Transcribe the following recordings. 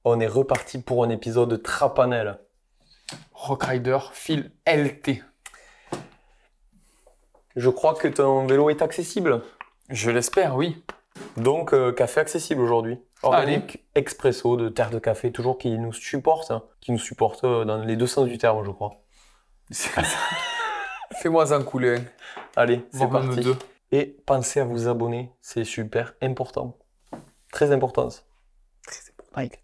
On est reparti pour un épisode Trapanel. Rockrider fil LT. Je crois que ton vélo est accessible. Je l'espère, oui. Donc, café accessible aujourd'hui. Organique Expresso de Terre de Café, toujours qui nous supporte. Dans les deux sens du terme, je crois. Fais-moi un couler. Allez, c'est Voire même parti. deux. Et pensez à vous abonner, c'est super important. Très important. Très important, il a dit.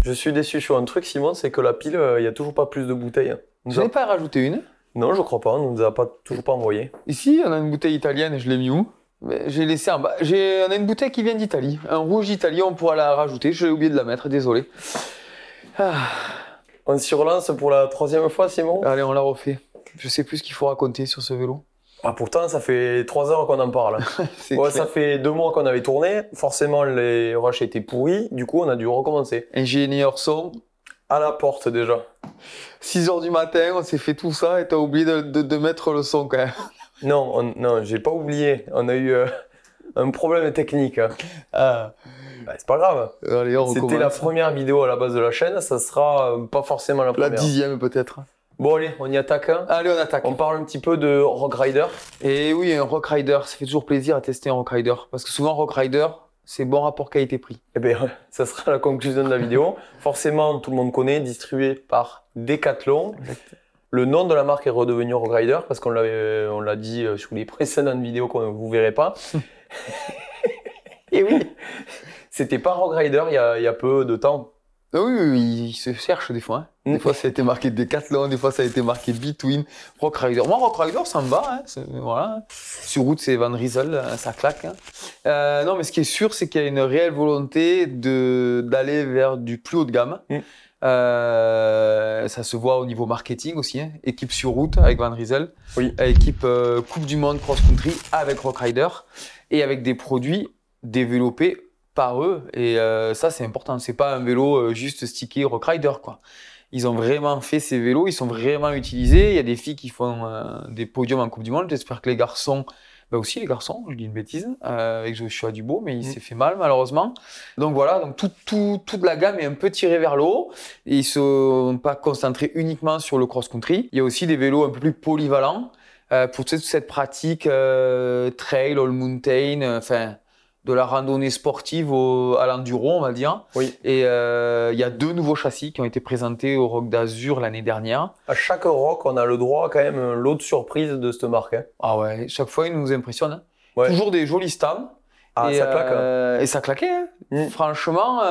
Je suis déçu sur un truc, Simon, c'est que la pile, il n'y a toujours pas plus de bouteilles. Je n'ai pas rajouté une. Non, je crois pas, on nous a toujours pas envoyé. Ici, on a une bouteille italienne, je l'ai mis où? Mais j'ai laissé en bas. On a une bouteille qui vient d'Italie. Un rouge italien, on pourra la rajouter. J'ai oublié de la mettre, désolé. Ah. On s'y relance pour la troisième fois, Simon. Allez, on la refait. Je sais plus ce qu'il faut raconter sur ce vélo. Ah, pourtant, ça fait 3 heures qu'on en parle. Ouais, ça fait 2 mois qu'on avait tourné. Forcément, les rushs étaient pourris. Du coup, on a dû recommencer. Ingénieur son. À la porte déjà. 6h du matin, on s'est fait tout ça et t'as oublié de mettre le son quand même. Non, j'ai pas oublié. On a eu un problème technique. Ah. Bah, c'est pas grave. Allez, on recommence. C'était la première vidéo à la base de la chaîne. Ça sera pas forcément la La première. 10e peut-être. Bon, allez, on y attaque. Allez, on attaque. On parle un petit peu de Rockrider. Et oui, un Rockrider, ça fait toujours plaisir à tester un Rockrider. Parce que souvent, Rockrider, c'est bon rapport qualité-prix. Eh bien, ça sera la conclusion de la vidéo. Forcément, tout le monde connaît, distribué par Decathlon. Exact. Le nom de la marque est redevenu Rockrider parce qu'on l'a dit sur les précédentes vidéos que vous ne verrez pas. Et oui, c'était pas Rockrider il y a peu de temps. Ah oui, il se cherche des fois. Hein. Des fois, ça a été marqué Decathlon, des fois, ça a été marqué Between. Rockrider. Moi, Rockrider, ça me va. Hein. Voilà. Sur route, c'est Van Rysel, ça claque. Hein. Non, mais ce qui est sûr, c'est qu'il y a une réelle volonté d'aller vers du plus haut de gamme. Ça se voit au niveau marketing aussi. Hein. Équipe sur route avec Van Rysel. Oui. Équipe Coupe du Monde cross-country avec Rockrider. Et avec des produits développés par eux. Et ça, c'est important. C'est pas un vélo juste stické Rockrider, quoi. Ils ont vraiment fait ces vélos, ils sont vraiment utilisés. Il y a des filles qui font des podiums en Coupe du Monde. J'espère que les garçons, aussi les garçons, je dis une bêtise, avec Joshua Dubois, mais il s'est fait mal malheureusement. Donc voilà, donc toute la gamme est un peu tirée vers le haut. Et ils sont pas concentrés uniquement sur le cross-country. Il y a aussi des vélos un peu plus polyvalents pour toute cette pratique trail, all mountain, enfin de la randonnée sportive à l'enduro, on va dire. Oui. Et il y a 2 nouveaux châssis qui ont été présentés au Rock d'Azur l'année dernière. À chaque rock, on a le droit quand même un lot de surprises de cette marque. Hein. Ah ouais, chaque fois, ils nous impressionnent. Hein. Ouais. Toujours des jolis stands. Ah, et, ça claque. Hein. Et ça claquait. Hein. Franchement,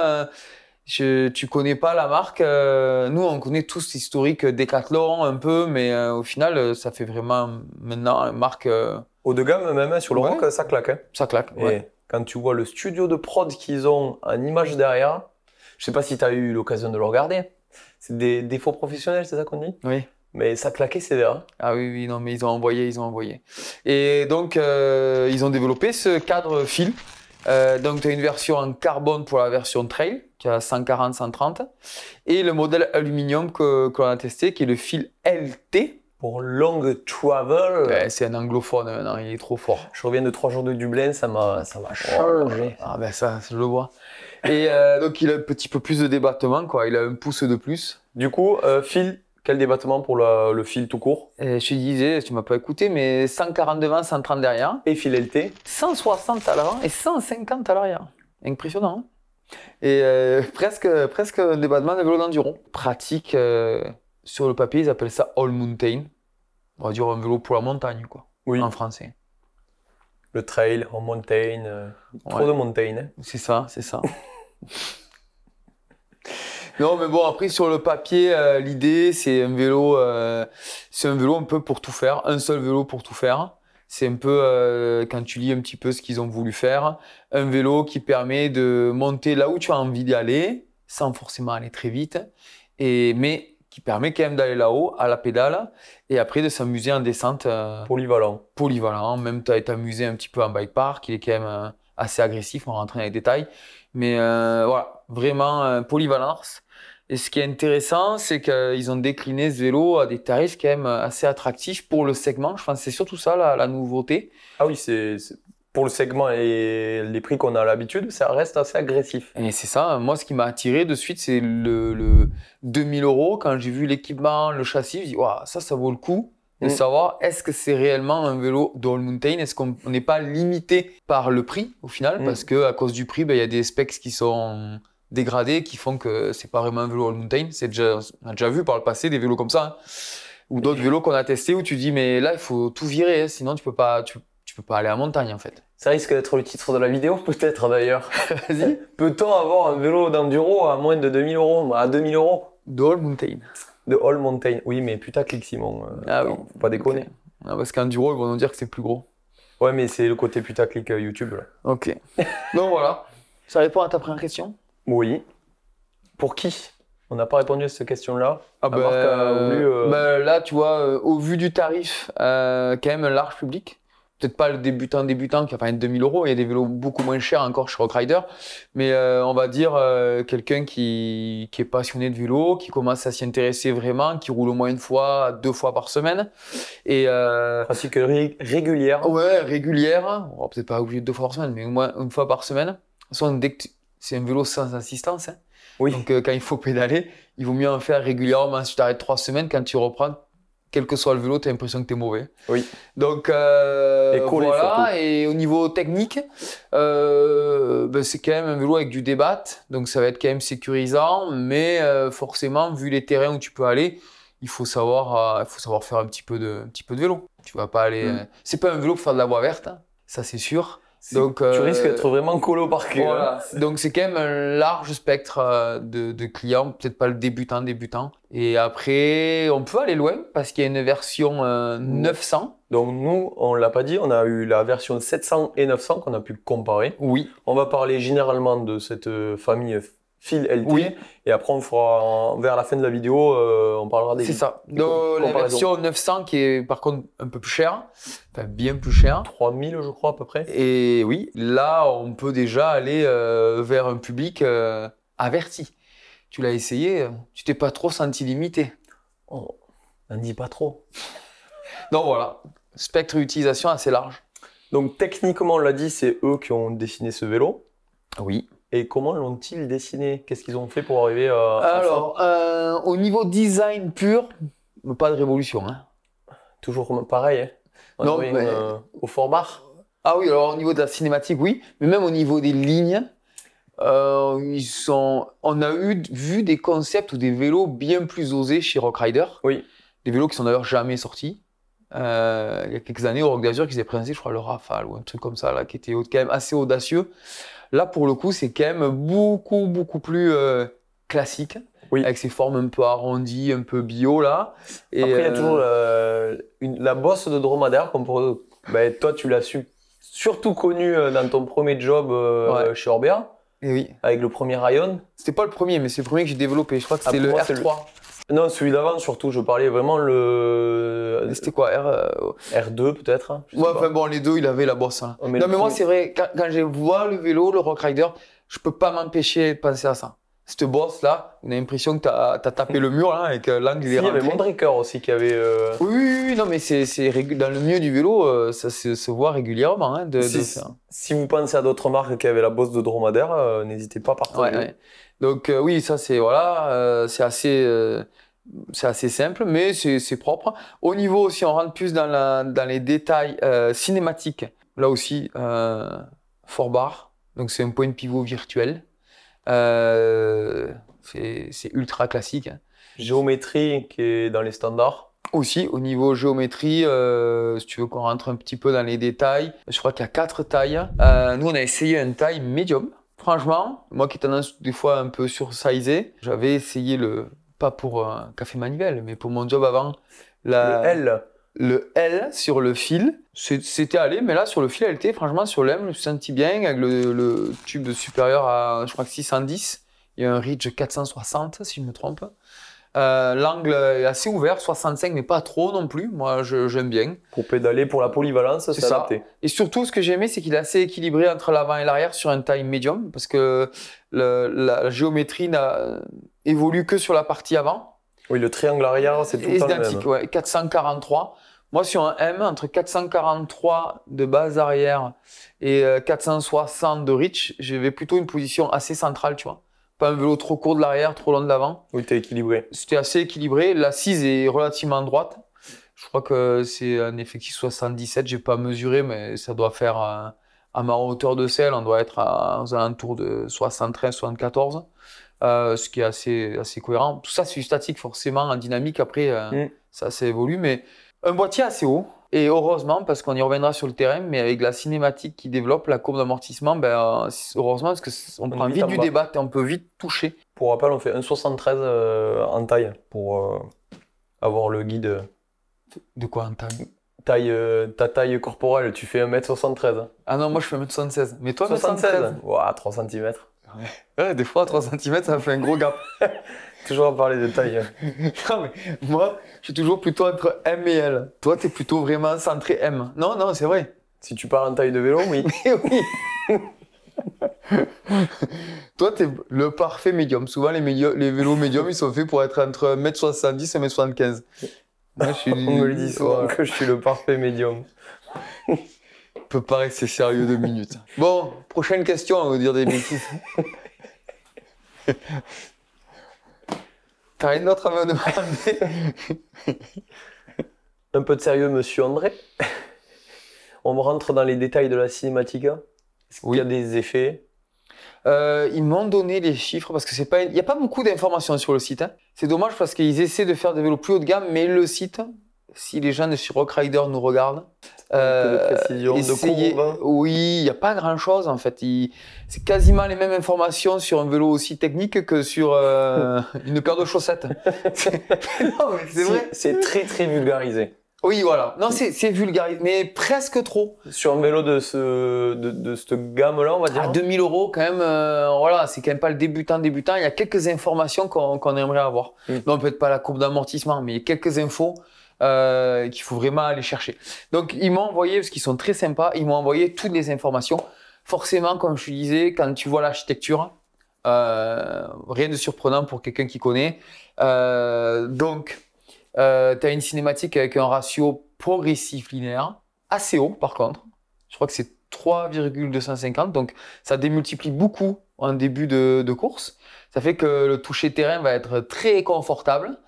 tu connais pas la marque. Nous, on connaît tous l'historique Decathlon un peu, mais au final, ça fait vraiment maintenant une marque... Haut de gamme, même sur le rock, ça claque. Hein. Ça claque, Et ouais. quand tu vois le studio de prod qu'ils ont en image derrière, je sais pas si tu as eu l'occasion de le regarder. C'est des défauts professionnels, c'est ça qu'on dit? Oui. Mais ça claquait sévère. Ah oui, non, mais ils ont envoyé. Et donc, ils ont développé ce cadre fil. Donc, tu as une version en carbone pour la version trail, qui a 140, 130. Et le modèle aluminium que l'on a testé, qui est le fil LT. Pour long travel. Ouais, c'est un anglophone maintenant, il est trop fort. Je reviens de 3 jours de Dublin, ça m'a changé. Ah ben ça, je le vois. Et donc, il a un petit peu plus de débattement, quoi. Il a un pouce de plus. Du coup, fil, quel débattement pour le fil tout court? Et je te disais, tu m'as pas écouté, mais 140 devant, 130 derrière. Et fil LT? 160 à l'avant et 150 à l'arrière. Impressionnant, hein. Et presque un débattement de vélo d'enduro. Pratique, sur le papier, ils appellent ça all mountain. On va dire un vélo pour la montagne, quoi. Oui. En français. Le trail, en montagne, trop de montagne. Hein. C'est ça. Non, mais bon, après, sur le papier, l'idée, c'est un vélo un peu pour tout faire. Un seul vélo pour tout faire. C'est un peu, quand tu lis un petit peu ce qu'ils ont voulu faire, un vélo qui permet de monter là où tu as envie d'y aller, sans forcément aller très vite, mais qui permet quand même d'aller là-haut, à la pédale, et après de s'amuser en descente. Polyvalent. Même t'amuser un petit peu en bike park, il est quand même assez agressif, on rentre dans les détails. Mais voilà, vraiment polyvalence. Et ce qui est intéressant, c'est qu'ils ont décliné ce vélo à des tarifs quand même assez attractifs pour le segment. Je pense que c'est surtout ça la nouveauté. Ah oui, pour le segment et les prix qu'on a l'habitude, ça reste assez agressif. Et c'est ça, moi ce qui m'a attiré de suite, c'est le 2000 euros. Quand j'ai vu l'équipement, le châssis, je me dis, waouh, ça vaut le coup de savoir est-ce que c'est réellement un vélo de All Mountain, est-ce qu'on n'est pas limité par le prix au final, parce qu'à cause du prix, ben, y a des specs qui sont dégradés, qui font que c'est pas vraiment un vélo All Mountain. On a déjà vu par le passé des vélos comme ça, hein. Ou d'autres vélos qu'on a testés où tu dis mais là il faut tout virer, hein, sinon tu peux pas aller en montagne en fait. Ça risque d'être le titre de la vidéo, peut-être d'ailleurs. Vas-y. Peut-on avoir un vélo d'enduro à moins de 2000 euros, à 2000 euros? De All Mountain. De All Mountain. Oui, mais putaclic, Simon. Ah oui. Faut pas déconner. Okay. Ah, parce qu'enduro, ils vont nous dire que c'est plus gros. Ouais, mais c'est le côté putaclic YouTube, là. Ok. Donc voilà. Ça répond à ta première question? Oui. Pour qui? On n'a pas répondu à cette question-là. Ah là, tu vois, au vu du tarif, quand même un large public. Peut-être pas le débutant qui va pas être 2000 euros. Il y a des vélos beaucoup moins chers encore chez Rockrider. Mais on va dire quelqu'un qui est passionné de vélo, qui commence à s'y intéresser vraiment, qui roule au moins 1-2 fois par semaine. Et pratique régulière. Ouais, régulière. On va peut-être pas obligé 2 fois par semaine, mais au moins 1 fois par semaine. C'est un vélo sans assistance, hein. Oui. Donc quand il faut pédaler, il vaut mieux en faire régulièrement. Si tu t'arrêtes 3 semaines, quand tu reprends, quel que soit le vélo, tu as l'impression que tu es mauvais. Oui. Donc et collé, voilà, surtout. Et au niveau technique, c'est quand même un vélo avec du débat, donc ça va être quand même sécurisant, mais forcément, vu les terrains où tu peux aller, il faut savoir faire un petit peu de vélo. Tu vas pas aller. C'est pas un vélo pour faire de la voie verte, hein, ça c'est sûr. Donc, tu risques d'être vraiment collé au parquet. Voilà. Donc c'est quand même un large spectre de clients, peut-être pas le débutant. Et après, on peut aller loin parce qu'il y a une version 900. Donc nous, on l'a pas dit, on a eu la version 700 et 900 qu'on a pu comparer. Oui. On va parler généralement de cette famille fil LT. Oui. Et après, on fera, vers la fin de la vidéo, on parlera des. C'est ça. Donc, la version 900 qui est par contre un peu plus chère, enfin bien plus chère. 3000 je crois à peu près. Et oui, là on peut déjà aller vers un public averti. Tu l'as essayé, tu t'es pas trop senti limité. Oh, n'en dis pas trop. Donc voilà, spectre d'utilisation assez large. Donc techniquement, on l'a dit, c'est eux qui ont dessiné ce vélo. Oui. Et comment l'ont-ils dessiné? Qu'est-ce qu'ils ont fait pour arriver à Alors, au niveau design pur, pas de révolution, hein. Toujours pareil, hein. Non, mais... au Forbach. Ah oui, alors au niveau de la cinématique, oui. Mais même au niveau des lignes, on a vu des concepts ou des vélos bien plus osés chez Rockrider. Oui. Des vélos qui sont d'ailleurs jamais sortis. Il y a quelques années, au Rock d'Azur, qu'ils avaient présenté, je crois, le Rafale ou un truc comme ça, là, qui était quand même assez audacieux. Là, pour le coup, c'est quand même beaucoup plus classique, oui. Avec ses formes un peu arrondies, un peu bio, là. Et après, il y a toujours la bosse de dromadaire. Toi, tu l'as surtout connu dans ton premier job chez Orbea. Et oui. Avec le premier Rayon. C'était pas le premier, mais c'est le premier que j'ai développé. Je crois que c'était le R3. Non, celui d'avant, surtout, je parlais vraiment C'était quoi, R2 peut-être? Ouais, enfin bon, les deux, il avait la bosse. Hein. Mais moi, c'est vrai, quand je vois le vélo, le Rockrider, je peux pas m'empêcher de penser à ça. Cette bosse là, on a l'impression que t'as tapé le mur là et que l'angle il est rentré. Il y avait Mondraker aussi qui avait. Oui, non, mais c'est dans le milieu du vélo, ça se voit régulièrement. Hein, si vous pensez à d'autres marques qui avaient la bosse de dromadaire, n'hésitez pas à partager. Ouais. Donc oui, ça c'est c'est assez simple, mais c'est propre. Au niveau, si on rentre plus dans les détails cinématiques, là aussi, Forbach, donc c'est un point de pivot virtuel. C'est ultra classique. Hein. Géométrie qui est dans les standards. Aussi, au niveau géométrie, si tu veux qu'on rentre un petit peu dans les détails, je crois qu'il y a 4 tailles. Nous, on a essayé une taille médium. Franchement, moi qui ai tendance des fois un peu sursizé, j'avais essayé pas pour un café manivelle, mais pour mon job avant, le L sur le fil. C'était allé, mais là sur le fil LT, franchement sur l'M, je me suis senti bien avec le tube supérieur à, je crois que 610. Il y a un Ridge 460 si je me trompe. L'angle est assez ouvert, 65, mais pas trop non plus. Moi, j'aime bien. Pour pédaler, pour la polyvalence, c'est adapté. Et surtout, ce que j'ai aimé, c'est qu'il est assez équilibré entre l'avant et l'arrière sur un taille médium, parce que la géométrie évolue que sur la partie avant. Oui, le triangle arrière, c'est tout le temps le même. Identique, ouais, 443. Moi, sur un M, entre 443 de base arrière et 460 de reach, je vais plutôt une position assez centrale, tu vois. Pas un vélo trop court de l'arrière, trop long de l'avant. Oui, t'es équilibré. C'était assez équilibré. L'assise est relativement droite. Je crois que c'est un effectif 77, j'ai pas mesuré, mais ça doit faire à ma hauteur de selle, on doit être aux alentours de 73, 74, ce qui est assez cohérent. Tout ça, c'est statique forcément, en dynamique, après, ça évolue, mais un boîtier assez haut. Et heureusement, parce qu'on y reviendra sur le terrain, mais avec la cinématique qui développe, la courbe d'amortissement, heureusement, parce qu'on prend vite du débat et on peut vite toucher. Pour rappel, on fait 1,73 en taille pour avoir le guide. De quoi en taille? Ta taille corporelle, tu fais 1m73. Ah non, moi je fais 1m76. Mais toi, 76 Ouah, 3 cm. Ouais, des fois, 3 cm, ça fait un gros gap. Toujours à parler de taille. Non, mais moi, je suis toujours plutôt entre M et L. Toi, tu es plutôt vraiment centré M. Non, non, c'est vrai. Si tu parles en taille de vélo, oui. Mais oui. Toi, tu es le parfait médium. Souvent, les vélos médiums, ils sont faits pour être entre 1m70 et 1m75. Moi, On me le dit souvent que je suis le parfait médium. On peut pas rester sérieux 2 minutes. Bon, prochaine question, on va dire des bêtises. T'as rien d'autre à me demander? Un peu de sérieux, monsieur André. On rentre dans les détails de la cinématique. Est-ce qu'il y a des effets? Ils m'ont donné les chiffres parce que il n'y a pas beaucoup d'informations sur le site. Hein. C'est dommage parce qu'ils essaient de faire des vélos plus haut de gamme, mais le site, si les gens de sur Rockrider nous regardent, de précision, de courbe. Oui, il n'y a pas grand-chose en fait. C'est quasiment les mêmes informations sur un vélo aussi technique que sur une paire de chaussettes. Non, mais c'est vrai. C'est très très vulgarisé. Oui, voilà. Non, c'est vulgarisé, mais presque trop. Sur un vélo de cette gamme-là, on va dire. À 2 000 € quand même, voilà, c'est quand même pas le débutant. Il y a quelques informations qu'on aimerait avoir. Non, peut-être pas la courbe d'amortissement, mais il y a quelques infos qu'il faut vraiment aller chercher. Donc, ils m'ont envoyé, parce qu'ils sont très sympas, ils m'ont envoyé toutes les informations. Forcément, comme je te disais, quand tu vois l'architecture, rien de surprenant pour quelqu'un qui connaît. Donc, tu as une cinématique avec un ratio progressif linéaire, assez haut par contre. Je crois que c'est 3,250, donc ça démultiplie beaucoup en début de course. Ça fait que le toucher terrain va être très confortable.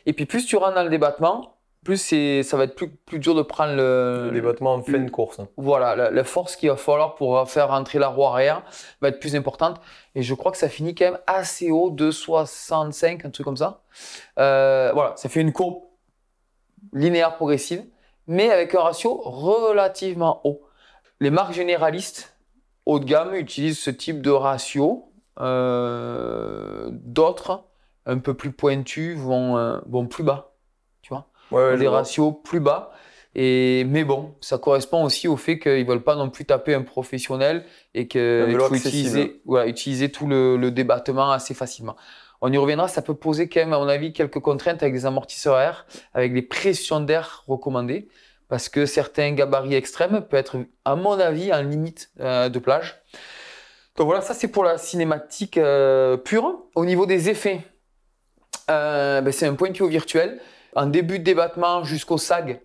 Et puis plus tu rentres dans le débattement, plus ça va être plus dur de prendre le débattement en fin de course. Voilà, la force qu'il va falloir pour faire rentrer la roue arrière va être plus importante. Et je crois que ça finit quand même assez haut, 2,65, un truc comme ça. Voilà, ça fait une courbe linéaire progressive, mais avec un ratio relativement haut. Les marques généralistes haut de gamme utilisent ce type de ratio. D'autres, un peu plus pointus, vont plus bas. Tu vois, des ratios plus bas. Mais bon, ça correspond aussi au fait qu'ils ne veulent pas non plus taper un professionnel et qu'il faut utiliser tout le débattement assez facilement. On y reviendra, ça peut poser quand même, à mon avis, quelques contraintes avec des amortisseurs à air, avec des pressions d'air recommandées, parce que certains gabarits extrêmes peuvent être, à mon avis, en limite de plage. Donc voilà, ça c'est pour la cinématique pure. Au niveau des effets, c'est un point de pivot virtuel. En début de débattement jusqu'au sag,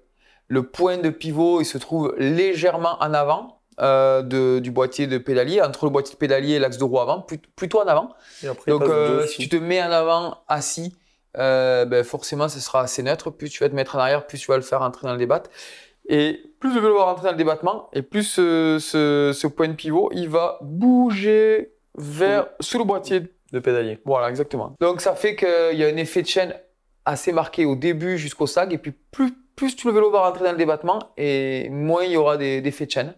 le point de pivot il se trouve légèrement en avant du boîtier de pédalier, entre le boîtier de pédalier et l'axe de roue avant, plutôt en avant. Et après, donc si tu te mets en avant assis, forcément ce sera assez neutre. Plus tu vas te mettre en arrière, plus tu vas le faire entrer dans le débat. Et plus le vélo va rentrer dans le débattement, et plus ce point de pivot, il va bouger sous le boîtier de pédalier. Voilà, exactement. Donc ça fait qu'il y a un effet de chaîne assez marqué au début jusqu'au sag, et puis plus tout le vélo va rentrer dans le débattement, et moins il y aura d'effet de chaîne.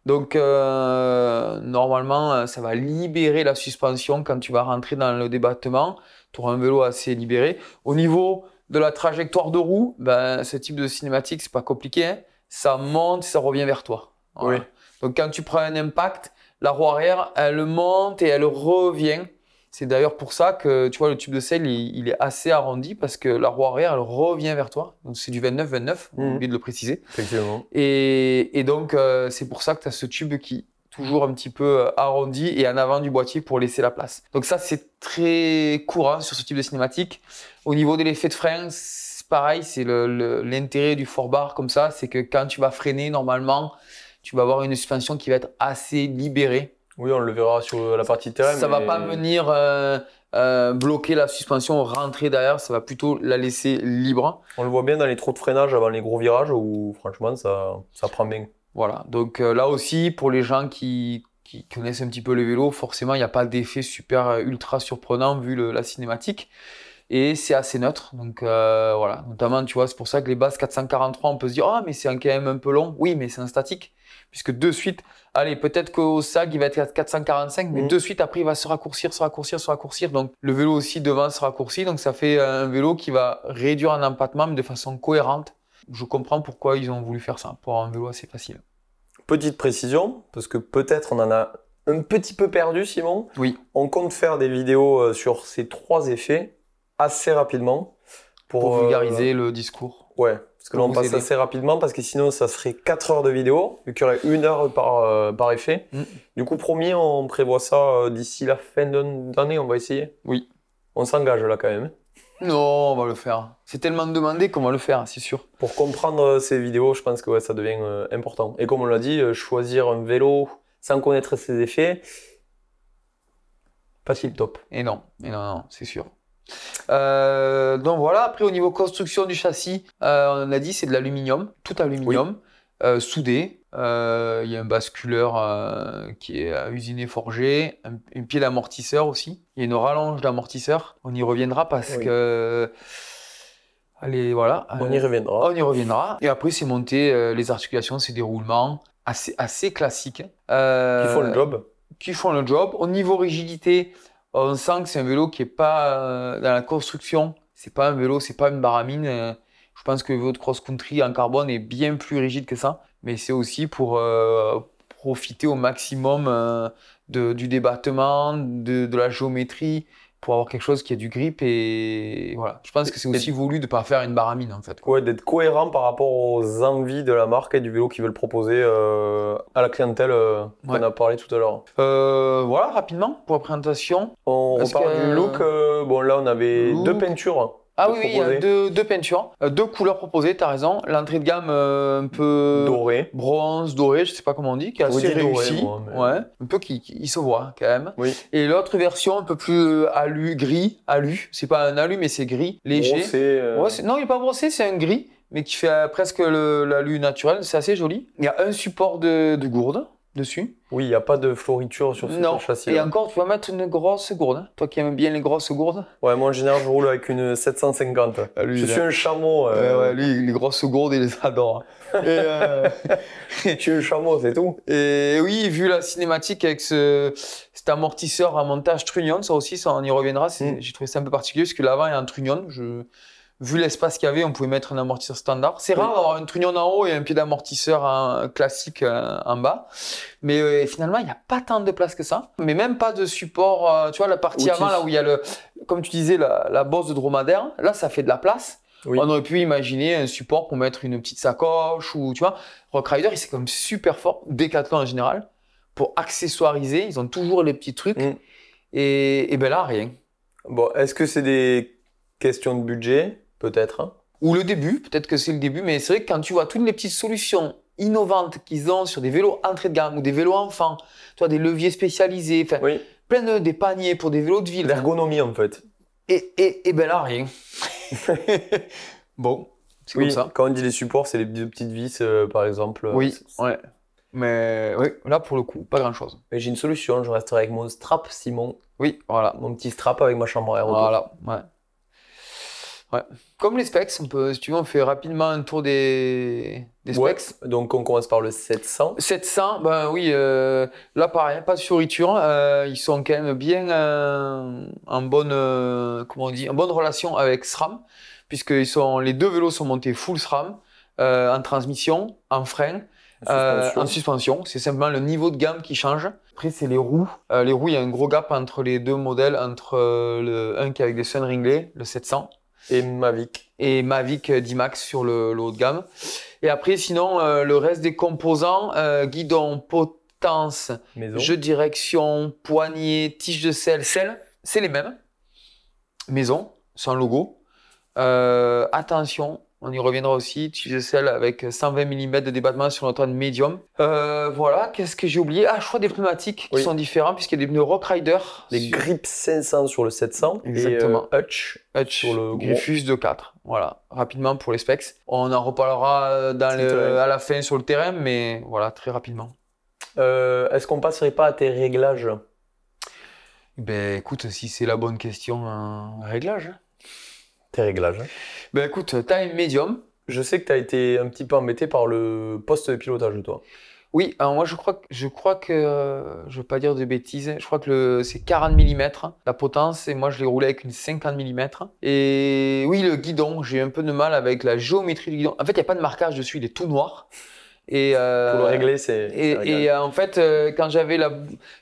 Donc normalement, ça va libérer la suspension quand tu vas rentrer dans le débattement. Tu auras un vélo assez libéré. Au niveau de la trajectoire de roue, ce type de cinématique, c'est pas compliqué. Hein. Ça monte, ça revient vers toi. Voilà. Oui. Donc quand tu prends un impact, la roue arrière, elle monte et elle revient. C'est d'ailleurs pour ça que tu vois, le tube de selle, il est assez arrondi parce que la roue arrière, elle revient vers toi. Donc c'est du 29-29, j'ai oublié de le préciser. Effectivement. Et donc, c'est pour ça que tu as ce tube qui est toujours un petit peu arrondi et en avant du boîtier pour laisser la place. Donc ça, c'est très courant sur ce type de cinématique. Au niveau de l'effet de frein, c'est pareil, c'est l'intérêt du four bar comme ça, c'est que quand tu vas freiner, normalement, tu vas avoir une suspension qui va être assez libérée. Oui, on le verra sur la partie terrain. Ça ne va pas venir bloquer la suspension, rentrer derrière, ça va plutôt la laisser libre. On le voit bien dans les trous de freinage avant les gros virages où franchement ça prend bien. Voilà, donc là aussi, pour les gens qui connaissent un petit peu le vélo, forcément, il n'y a pas d'effet super ultra surprenant vu la cinématique. Et c'est assez neutre, donc voilà. Notamment, tu vois, c'est pour ça que les bases 443, on peut se dire, ah, mais c'est quand même un peu long. Oui, mais c'est un statique, puisque de suite, allez, peut-être qu'au SAG, il va être à 445, mais de suite, après, il va se raccourcir. Donc, le vélo aussi devant se raccourcit, donc ça fait un vélo qui va réduire en empattement, mais de façon cohérente. Je comprends pourquoi ils ont voulu faire ça, pour un vélo assez facile. Petite précision, parce que peut-être on en a un petit peu perdu, Simon. Oui. On compte faire des vidéos sur ces 3 effets assez rapidement. Pour vulgariser le discours. Ouais, parce que là on passe assez rapidement, parce que sinon ça serait 4 heures de vidéo, vu qu'il y aurait 1 heure par effet. Du coup, promis, on prévoit ça d'ici la fin d'année, on va essayer. Oui. On s'engage là quand même. Non, on va le faire. C'est tellement demandé qu'on va le faire, c'est sûr. Pour comprendre ces vidéos, je pense que ouais, ça devient important. Et comme on l'a dit, choisir un vélo sans connaître ses effets, pas tip top. Et non, c'est sûr. Donc voilà, après au niveau construction du châssis, on a dit c'est de l'aluminium, tout aluminium, soudé. Il y a un basculeur qui est usiné forgé, un pied d'amortisseur aussi. Il y a une rallonge d'amortisseur. On y reviendra parce que... Allez, voilà. On y reviendra. On y reviendra. Et après, c'est monté, les articulations, c'est des roulements assez classiques. Qui font le job. Qui font le job. Au niveau rigidité, on sent que c'est un vélo qui n'est pas dans la construction. C'est pas un vélo, c'est pas une baramine. Je pense que le vélo de cross-country en carbone est bien plus rigide que ça. Mais c'est aussi pour profiter au maximum du débattement, de la géométrie, pour avoir quelque chose qui a du grip. Et voilà. Je pense que c'est aussi voulu de ne pas faire une baramine en fait. Ouais, d'être cohérent par rapport aux envies de la marque et du vélo qu'ils veulent proposer à la clientèle qu'on a parlé tout à l'heure. Voilà, rapidement, pour la présentation. On reparle du look. Bon, là, on avait 2 peintures. Ah oui, il y a deux peintures, 2 couleurs proposées, tu as raison. L'entrée de gamme un peu doré, bronze, doré, je sais pas comment on dit, qui est assez réussi. Ouais, un peu qui se voit quand même. Oui. Et l'autre version un peu plus gris, alu. C'est pas un alu, mais c'est gris, léger. Brossé, non, il n'est pas brossé, c'est un gris, mais qui fait presque l'alu naturel. C'est assez joli. Il y a un support de gourde dessus. Oui, il n'y a pas de floriture sur ce châssis. Et encore, tu vas mettre une grosse gourde. Hein. Toi qui aimes bien les grosses gourdes. Ouais, moi en général, je roule avec une 750. Je suis un chameau. Lui, les grosses gourdes, il les adore. Je suis un chameau, c'est tout. Et oui, vu la cinématique avec cet amortisseur à montage trunnion, ça aussi, ça, on y reviendra. J'ai trouvé ça un peu particulier parce que l'avant est en trunnion. Vu l'espace qu'il y avait, on pouvait mettre un amortisseur standard. C'est rare d'avoir un trunnion en haut et un pied d'amortisseur classique en bas. Mais finalement, il n'y a pas tant de place que ça. Mais même pas de support. Tu vois, la partie avant, là où il y a comme tu disais, la bosse de dromadaire, là, ça fait de la place. Oui. On aurait pu imaginer un support pour mettre une petite sacoche ou, tu vois, Rock Rider, c'est comme super fort, Decathlon en général, pour accessoiriser. Ils ont toujours les petits trucs. Et ben là, rien. Bon, est-ce que c'est des questions de budget? Peut-être. Hein. Ou le début, peut-être que c'est le début, mais c'est vrai que quand tu vois toutes les petites solutions innovantes qu'ils ont sur des vélos entrée de gamme ou des vélos enfants, tu vois, des leviers spécialisés, plein des paniers pour des vélos de ville. L'ergonomie en fait. Et ben là, rien. Bon, c'est comme ça. Quand on dit les supports, c'est les deux petites vis par exemple. Oui, ouais. Mais oui, là pour le coup, pas grand-chose. Mais j'ai une solution, je resterai avec mon strap, Simon. Oui, voilà. Mon petit strap avec ma chambre à air. Voilà, ouais. Comme les specs, si tu veux, on fait rapidement un tour des specs. Ouais, donc on commence par le 700. 700, ben oui, là pareil, pas de fioriture. Ils sont quand même bien en bonne relation avec SRAM, puisque les 2 vélos sont montés full SRAM, en transmission, en frein. En suspension, c'est simplement le niveau de gamme qui change. Après, c'est les roues. Les roues, il y a un gros gap entre les deux modèles, entre un qui est avec des Sunringley, le 700, et Mavic. Et Mavic D-Max sur le haut de gamme. Et après, sinon, le reste des composants, guidon, potence, jeu de direction, poignée, tige de selle, c'est les mêmes. Maison, sans logo. Attention, on y reviendra aussi, tige de selle avec 120 mm de débattement sur notre âne médium. Voilà, qu'est-ce que j'ai oublié? Ah, je crois des pneumatiques qui sont différents puisqu'il y a des pneus Rock Rider. Les Grip 500 sur le 700. Exactement. Et Hutch sur le Griffus de 4. Voilà, rapidement pour les specs. On en reparlera à la fin sur le terrain, mais voilà, très rapidement. Est-ce qu'on passerait pas à tes réglages? Ben écoute, si c'est la bonne question, réglage. Tes réglages. Ben écoute, taille médium. Je sais que tu as été un petit peu embêté par le poste de pilotage, toi. Oui, alors moi je crois que, je veux pas dire de bêtises, je crois que c'est 40 mm la potence et moi je l'ai roulé avec une 50 mm. Et oui, le guidon, j'ai un peu de mal avec la géométrie du guidon. En fait, il n'y a pas de marquage dessus, il est tout noir. Et, pour le régler, c'est en fait, quand j'avais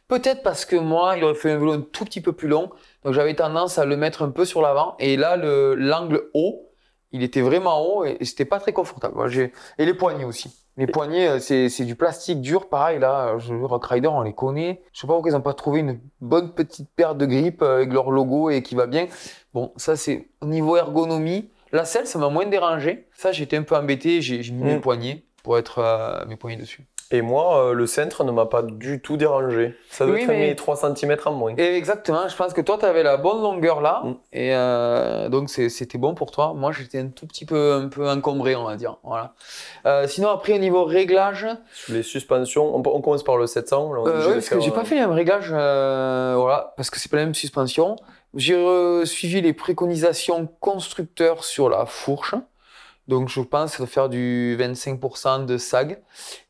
peut-être parce que moi, il aurait fait un vélo un tout petit peu plus long, donc j'avais tendance à le mettre un peu sur l'avant. Et là, l'angle haut, il était vraiment haut et c'était pas très confortable. Et les poignées aussi. Les poignées, c'est du plastique dur, pareil. Là, Rock Rider, on les connaît. Je sais pas pourquoi ils n'ont pas trouvé une bonne petite paire de grippes avec leur logo et qui va bien. Bon, ça c'est au niveau ergonomie. La selle, ça m'a moins dérangé. Ça, j'étais un peu embêté. J'ai mis mes poignets pour être mes poignets dessus. Et moi, le centre ne m'a pas du tout dérangé. Ça doit être mes 3 cm en moins. Et exactement, je pense que toi, tu avais la bonne longueur là. Et donc, c'était bon pour toi. Moi, j'étais un tout petit peu un peu encombré, on va dire. Voilà. Sinon, après, au niveau réglage. Les suspensions, on commence par le 700. Oui, parce que j'ai pas fait le même réglage. Voilà, parce que c'est pas la même suspension. J'ai suivi les préconisations constructeurs sur la fourche. Donc, je pense faire du 25% de sag.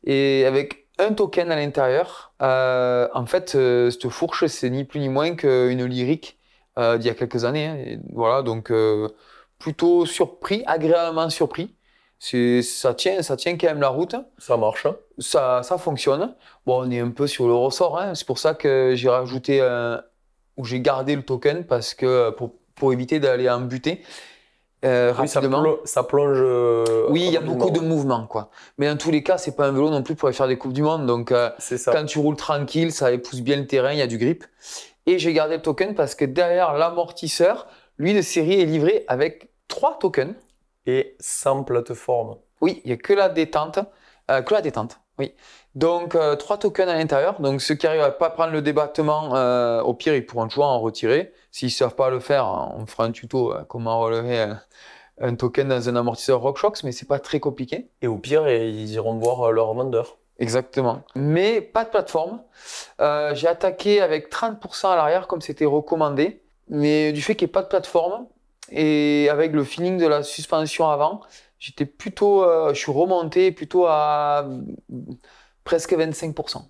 Et avec un token à l'intérieur, en fait, cette fourche, c'est ni plus ni moins qu'une lyrique d'il y a quelques années. Hein. Et voilà, donc plutôt surpris, agréablement surpris. Ça tient quand même la route. Ça marche. Ça fonctionne. Bon, on est un peu sur le ressort. Hein. C'est pour ça que j'ai rajouté ou j'ai gardé le token parce que pour éviter d'aller en butée. Oui, ça plonge. Oui, il y a beaucoup de mouvements, quoi. Mais dans tous les cas, c'est pas un vélo non plus pour aller faire des coupes du monde. Donc, quand tu roules tranquille, ça épouse bien le terrain, il y a du grip. Et j'ai gardé le token parce que derrière l'amortisseur, lui de série est livré avec 3 tokens. Et sans plateforme. Oui, il n'y a que la détente. Oui. Donc, 3 tokens à l'intérieur. Donc, ceux qui n'arrivent à pas prendre le débattement, au pire, ils pourront toujours en retirer. S'ils ne savent pas le faire, on fera un tuto comment relever un token dans un amortisseur RockShox, mais c'est pas très compliqué. Et au pire, ils iront voir leur vendeur. Exactement. Mais pas de plateforme. J'ai attaqué avec 30% à l'arrière comme c'était recommandé. Mais du fait qu'il n'y ait pas de plateforme et avec le feeling de la suspension avant, j'étais plutôt, je suis remonté plutôt à presque 25%.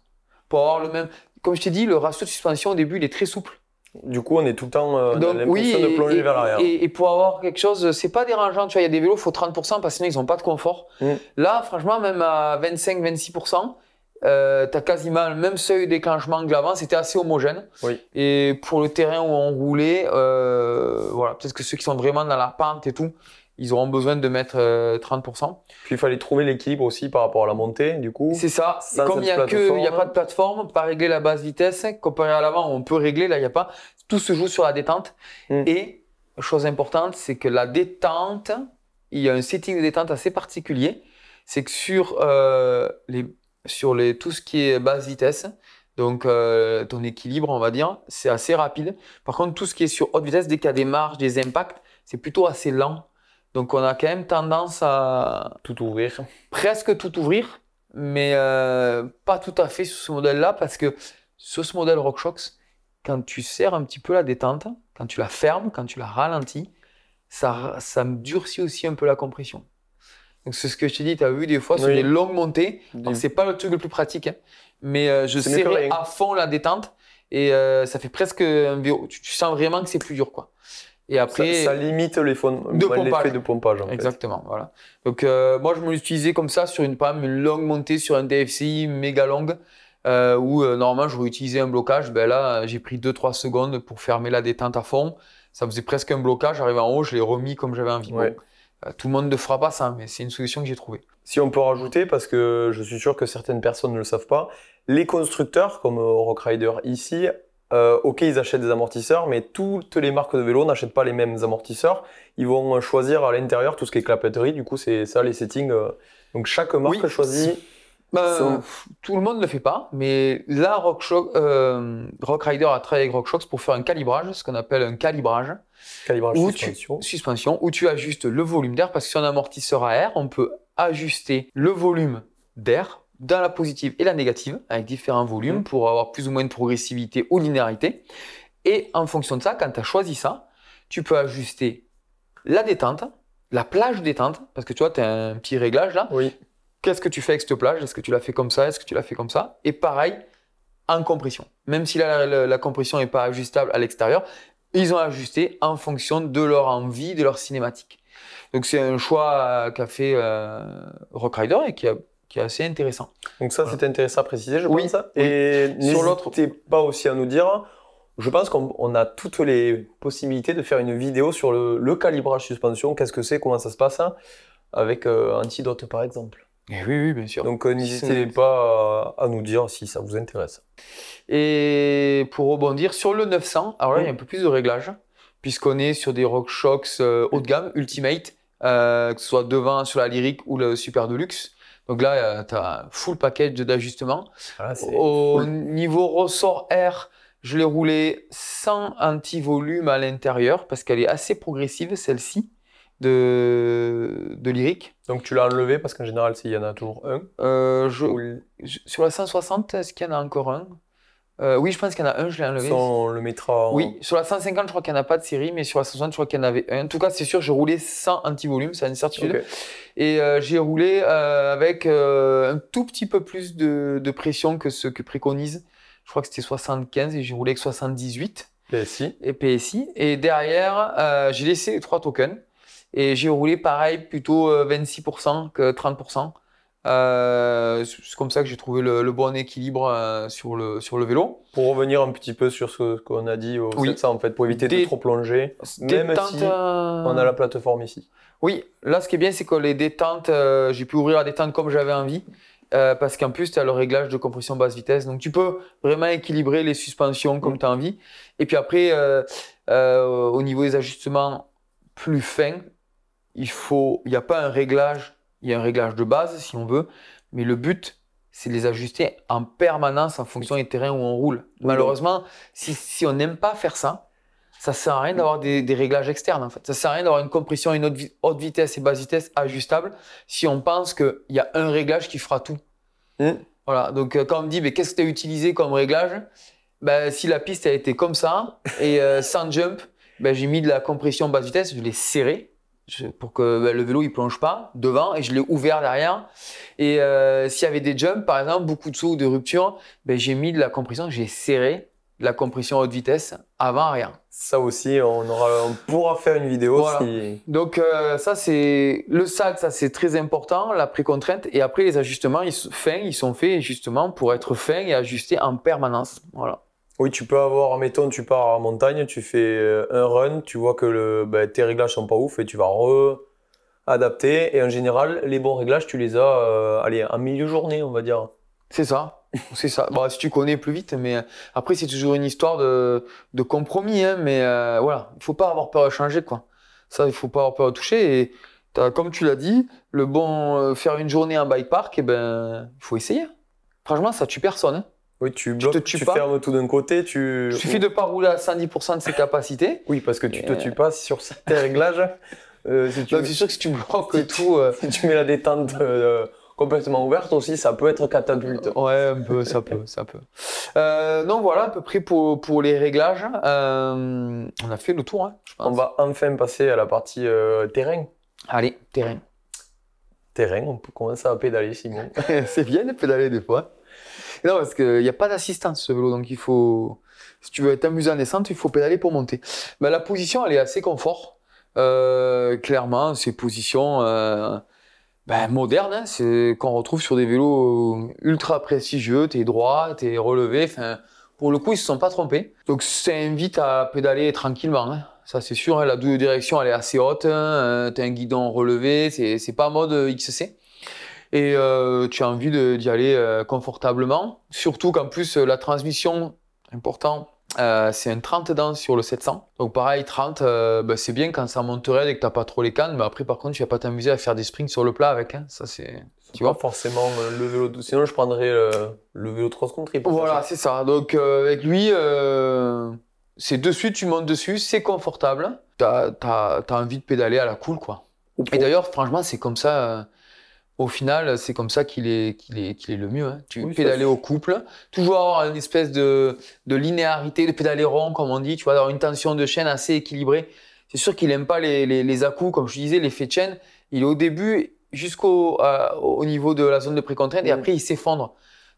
Pour avoir le même. Comme je t'ai dit, le ratio de suspension au début, il est très souple. Du coup, on est tout le temps dans l'impression de plonger vers l'arrière. Et pour avoir quelque chose, c'est pas dérangeant. Tu vois, il y a des vélos, il faut 30% parce que sinon, ils n'ont pas de confort. Là, franchement, même à 25-26%, tu as quasiment le même seuil de déclenchement que l'avant. C'était assez homogène. Oui. Et pour le terrain où on roulait, voilà, peut-être que ceux qui sont vraiment dans la pente et tout, ils auront besoin de mettre 30%. Puis il fallait trouver l'équilibre aussi par rapport à la montée, du coup. C'est ça. Et comme il n'y a pas de plateforme, pas régler la basse vitesse, comparé à l'avant, on peut régler, là il n'y a pas. Tout se joue sur la détente. Et chose importante, c'est que la détente, il y a un setting de détente assez particulier. C'est que sur tout ce qui est basse vitesse, donc ton équilibre, on va dire, c'est assez rapide. Par contre, tout ce qui est sur haute vitesse, dès qu'il y a des marges, des impacts, c'est plutôt assez lent. Donc, on a quand même tendance à tout ouvrir. Presque tout ouvrir, mais pas tout à fait sur ce modèle-là, parce que sur ce modèle RockShox, quand tu serres un petit peu la détente, quand tu la fermes, quand tu la ralentis, ça durcit aussi un peu la compression. Donc, c'est ce que je t'ai dit, tu as vu des fois sur des longues montées. C'est pas le truc le plus pratique, hein, mais je serrais à fond la détente et ça fait presque un vélo. Tu sens vraiment que c'est plus dur, quoi. Et après, ça limite l'effet de pompage. En exactement, fait. voilà. Donc moi, je me l'utilisais comme ça sur une longue montée sur un DFCI méga longue, où normalement, j'aurais utilisé un blocage. Ben là, j'ai pris 2-3 secondes pour fermer la détente à fond. Ça faisait presque un blocage. J'arrive en haut, je l'ai remis comme j'avais envie. Ouais. Bon, tout le monde ne fera pas ça, mais c'est une solution que j'ai trouvée. Si on peut rajouter, parce que je suis sûr que certaines personnes ne le savent pas, les constructeurs, comme Rockrider ici, ok, ils achètent des amortisseurs, mais toutes les marques de vélo n'achètent pas les mêmes amortisseurs. Ils vont choisir à l'intérieur tout ce qui est clapeterie. Du coup, c'est ça les settings. Donc chaque marque choisit. Tout le monde ne le fait pas, mais là, Rockrider a travaillé avec RockShox pour faire un calibrage, ce qu'on appelle un calibrage. Calibrage suspension, où tu ajustes le volume d'air, parce que sur un amortisseur à air, on peut ajuster le volume d'air dans la positive et la négative, avec différents volumes pour avoir plus ou moins de progressivité ou linéarité. Et en fonction de ça, quand tu as choisi ça, tu peux ajuster la détente, la plage détente, parce que tu vois, tu as un petit réglage là. Oui. Qu'est-ce que tu fais avec cette plage? Est-ce que tu la fais comme ça? Est-ce que tu la fais comme ça? Et pareil, en compression. Même si la compression n'est pas ajustable à l'extérieur, ils ont ajusté en fonction de leur envie, de leur cinématique. Donc c'est un choix qu'a fait Rockrider et qui est assez intéressant. Donc ça, c'est intéressant à préciser, je pense. Oui. Et n'hésitez pas aussi à nous dire, je pense qu'on a toutes les possibilités de faire une vidéo sur le calibrage suspension. Qu'est-ce que c'est? Comment ça se passe? Avec Antidote, par exemple. Et oui, bien sûr. Donc n'hésitez pas à nous dire si ça vous intéresse. Et pour rebondir sur le 900, alors là, il y a un peu plus de réglages, puisqu'on est sur des RockShox haut de gamme, Ultimate, que ce soit devant sur la Lyric ou le Super Deluxe. Donc là, tu as un full package d'ajustements. Au niveau ressort air, je l'ai roulé sans anti-volume à l'intérieur, parce qu'elle est assez progressive, celle-ci. De Lyric. Donc tu l'as enlevé parce qu'en général, il y en a toujours un. Sur la 160, est-ce qu'il y en a encore un? Oui, je pense qu'il y en a un, je l'ai enlevé. On le mettra. Oui, sur la 150, je crois qu'il n'y en a pas de série, mais sur la 160, je crois qu'il y en avait un. En tout cas, c'est sûr, j'ai roulé sans anti-volume, c'est une certitude. Okay. Et j'ai roulé avec un tout petit peu plus de pression que ce que préconise. Je crois que c'était 75 et j'ai roulé avec 78. PSI. Et PSI. Et derrière, j'ai laissé les 3 tokens. Et j'ai roulé pareil, plutôt 26% que 30%. C'est comme ça que j'ai trouvé le bon équilibre sur le vélo. Pour revenir un petit peu sur ce qu'on a dit au 700, en fait, pour éviter de trop plonger, même si on a la plateforme ici. Oui, là ce qui est bien, c'est que les détentes, j'ai pu ouvrir la détente comme j'avais envie. Parce qu'en plus, tu as le réglage de compression basse vitesse. Donc, tu peux vraiment équilibrer les suspensions comme tu as envie. Et puis après, au niveau des ajustements plus fins, il n'y a pas un réglage, il y a un réglage de base si on veut, mais le but, c'est de les ajuster en permanence en fonction des terrains où on roule. Malheureusement, si on n'aime pas faire ça, ça sert à rien d'avoir des réglages externes en fait. Ça sert à rien d'avoir une compression à une haute vitesse et basse vitesse ajustable si on pense qu'il y a un réglage qui fera tout. Voilà, donc quand on me dit mais qu'est-ce que tu as utilisé comme réglage, si la piste a été comme ça et sans jump, j'ai mis de la compression basse vitesse, je l'ai serré pour que le vélo il plonge pas devant et je l'ai ouvert derrière. Et s'il y avait des jumps par exemple, beaucoup de sauts ou de ruptures, j'ai mis de la compression, j'ai serré de la compression à haute vitesse avant arrière. Ça aussi, on pourra faire une vidéo. Voilà. Donc ça c'est le sac, ça c'est très important, la précontrainte. Et après les ajustements, ils sont faits justement pour être fins et ajustés en permanence. Voilà. Oui, tu peux avoir, mettons, tu pars en montagne, tu fais un run, tu vois que tes réglages sont pas ouf et tu vas adapter. Et en général, les bons réglages, tu les as en milieu journée, on va dire. C'est ça, c'est ça. Bon, si tu connais plus vite, mais après c'est toujours une histoire de compromis, hein, mais voilà, il faut pas avoir peur de changer, quoi. Ça, il faut pas avoir peur de toucher. Et comme tu l'as dit, le bon faire une journée en bike park, il faut essayer. Franchement, ça tue personne. Hein. Oui, tu bloques, tu fermes tout d'un côté, Il suffit de pas rouler à 110% de ses capacités. Oui, parce que tu te tues pas sur tes réglages. C'est sûr que si tu bloques tout, si tu mets la détente complètement ouverte aussi, ça peut être catapulte. Ouais, un peu, ça peut. Donc voilà, à peu près pour les réglages. On a fait le tour, hein, je pense. On va enfin passer à la partie terrain. Allez, terrain. Terrain, on peut commencer à pédaler, Simon. C'est bien de pédaler des fois. Non, parce qu'il n'y a pas d'assistance ce vélo, donc il faut, si tu veux être amusé en descente, il faut pédaler pour monter. Ben, la position, elle est assez confort. Clairement, c'est position moderne, hein, c'est qu'on retrouve sur des vélos ultra prestigieux. T'es droit, t'es relevé. Enfin, pour le coup, ils se sont pas trompés. Donc, ça invite à pédaler tranquillement. Hein. Ça, c'est sûr. Hein, la double direction, elle est assez haute. Hein, t'as un guidon relevé. C'est pas mode XC. Et tu as envie d'y aller confortablement. Surtout qu'en plus, la transmission, important, c'est un 30 dents sur le 700. Donc pareil, 30, c'est bien quand ça monterait et que tu n'as pas trop les cannes. Mais après, par contre, tu vas pas t'amuser à faire des sprints sur le plat avec. Hein. Ça, c'est... Tu vois, forcément le vélo. Sinon, je prendrais le vélo cross-country. Voilà, c'est ça. Donc avec lui, c'est dessus, tu montes dessus, c'est confortable. T'as envie de pédaler à la cool, quoi. Et d'ailleurs, franchement, c'est comme ça... Au final, c'est comme ça qu'il est le mieux. Hein. Tu pédaler au couple, toujours avoir une espèce de linéarité, de pédaler rond, comme on dit, tu vois, avoir une tension de chaîne assez équilibrée. C'est sûr qu'il n'aime pas les à-coups, comme je disais, l'effet de chaîne. Il est au début au niveau de la zone de précontrainte et après il s'effondre.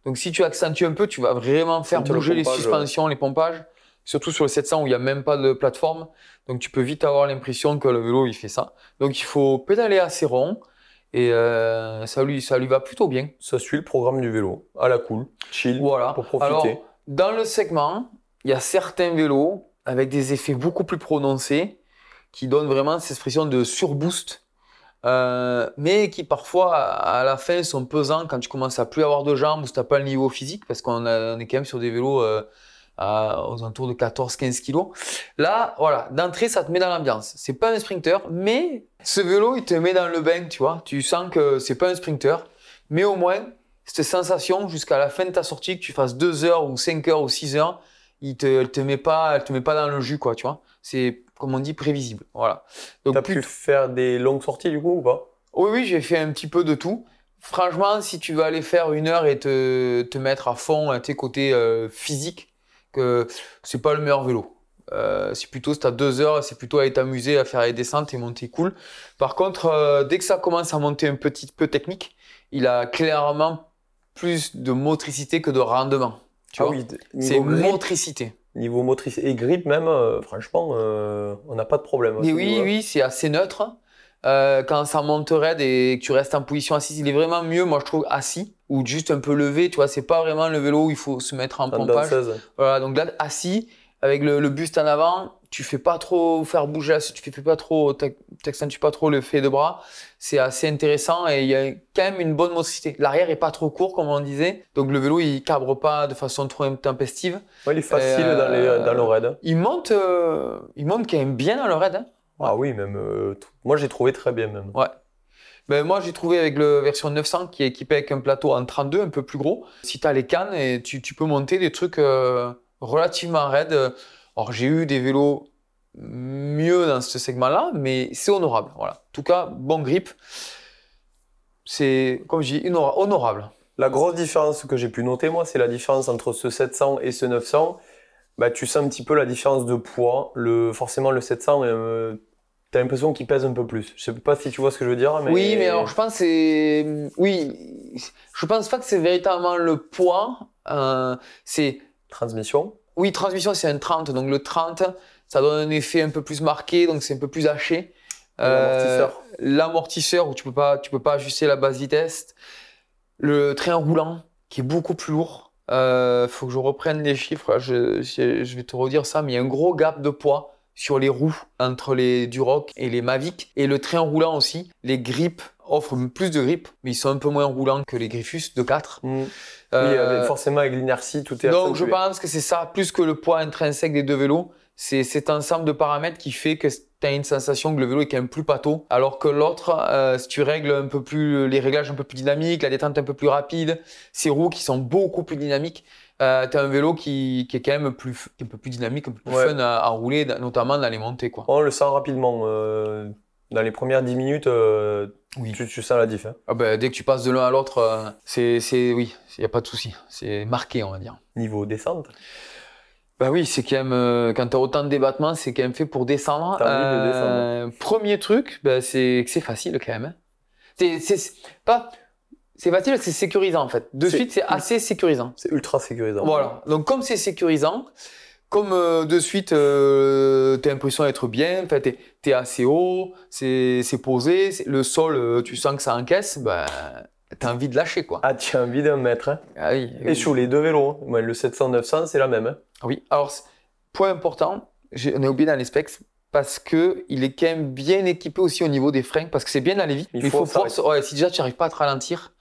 Donc si tu accentues un peu, tu vas vraiment faire bouger les suspensions, les pompages, surtout sur le 700 où il n'y a même pas de plateforme. Donc tu peux vite avoir l'impression que le vélo il fait ça. Donc il faut pédaler assez rond. Et ça lui va plutôt bien. Ça suit le programme du vélo, à la cool, chill, voilà. pour profiter. Alors, dans le segment, il y a certains vélos avec des effets beaucoup plus prononcés qui donnent vraiment cette expression de surboost, mais qui parfois, à la fin, sont pesants quand tu commences à plus avoir de jambes ou si tu n'as pas le niveau physique, parce qu'on est quand même sur des vélos aux alentours de 14-15 kilos. Là, voilà, d'entrée, ça te met dans l'ambiance. C'est pas un sprinter, mais ce vélo, il te met dans le bain, tu vois. Tu sens que c'est pas un sprinter, mais au moins, cette sensation, jusqu'à la fin de ta sortie, que tu fasses 2 heures ou 5 heures ou 6 heures, elle te met pas dans le jus, quoi, tu vois. C'est, comme on dit, prévisible. Voilà. Donc, t'as pu faire des longues sorties, du coup, ou pas? Oui, j'ai fait un petit peu de tout. Franchement, si tu veux aller faire 1 heure et te mettre à fond à tes côtés physiques, que c'est pas le meilleur vélo. C'est plutôt, si tu as 2 heures, c'est plutôt aller t'amuser à faire les descentes et monter cool. Par contre, dès que ça commence à monter un petit peu technique, il a clairement plus de motricité que de rendement. Tu vois, oui, c'est motricité. Niveau motricité et grip même, franchement, on n'a pas de problème. Mais oui, c'est assez neutre. Quand ça monte raide et que tu restes en position assise, il est vraiment mieux, moi je trouve, assis ou juste un peu levé. Tu vois, c'est pas vraiment le vélo où il faut se mettre en pompage. Voilà, donc là, assis, avec le buste en avant, tu fais pas trop faire bouger, tu fais pas trop, t'accentues pas trop le fait de bras. C'est assez intéressant et il y a quand même une bonne motricité. L'arrière est pas trop court, comme on disait, donc le vélo il cabre pas de façon trop intempestive. Ouais, il est facile dans le raid. Il monte quand même bien dans le raid. Hein. Ouais. Ah oui, même. Moi, j'ai trouvé très bien même. Ouais. Ben, moi, j'ai trouvé avec la version 900 qui est équipée avec un plateau en 32, un peu plus gros. Si tu as les cannes, et tu peux monter des trucs relativement raides. Alors, j'ai eu des vélos mieux dans ce segment-là, mais c'est honorable. Voilà. En tout cas, bon grip. C'est, comme je dis, honorable. La grosse différence que j'ai pu noter, moi, c'est la différence entre ce 700 et ce 900. Bah, tu sens un petit peu la différence de poids. Forcément, le 700, tu as l'impression qu'il pèse un peu plus. Je sais pas si tu vois ce que je veux dire. Mais... Oui, mais alors je pense je pense pas que c'est véritablement le poids. C'est transmission. Oui, transmission, c'est un 30. Donc le 30, ça donne un effet un peu plus marqué, donc c'est un peu plus haché. L'amortisseur où tu peux pas ajuster la basse vitesse. Le train roulant qui est beaucoup plus lourd. Faut que je reprenne les chiffres. Je vais te redire ça, mais il y a un gros gap de poids sur les roues entre les Duroc et les Mavic. Et le train roulant aussi, les grips offrent plus de grip, mais ils sont un peu moins roulants que les Griffus de 4. Oui, forcément avec l'inertie, tout est donc je pense que c'est ça, plus que le poids intrinsèque des deux vélos. C'est cet ensemble de paramètres qui fait que tu as une sensation que le vélo est quand même plus pâteau, alors que l'autre, si tu règles un peu plus les réglages un peu plus dynamiques, la détente un peu plus rapide, ces roues qui sont beaucoup plus dynamiques, tu as un vélo qui est quand même un peu plus dynamique, un peu plus fun à rouler, notamment dans les montées, quoi. On le sent rapidement. Dans les premières 10 minutes, tu sens la diff. Hein. Ah ben, dès que tu passes de l'un à l'autre, oui, il n'y a pas de souci. C'est marqué, on va dire. Niveau descente? Bah oui, c'est quand même, quand tu as autant de débattements, c'est quand même fait pour descendre. T'as envie de descendre. Premier truc, c'est que c'est facile quand même. Hein. C'est pas... C'est facile, c'est sécurisant en fait. De suite, c'est assez sécurisant. C'est ultra sécurisant. Voilà. Donc comme c'est sécurisant, comme de suite, tu as l'impression d'être bien, en fait, tu es assez haut, c'est posé, le sol, tu sens que ça encaisse, ben, tu as envie de lâcher quoi. Ah, tu as envie d'un mètre. Hein. Ah oui. Et sur les deux vélos, hein. Ouais, le 700-900, c'est la même. Hein. Oui. Alors, point important, on a oublié dans les specs, parce qu'il est quand même bien équipé aussi au niveau des freins, parce que c'est bien d'aller vite. Il faut ouais, si déjà tu n'arrives pas à te ralentir,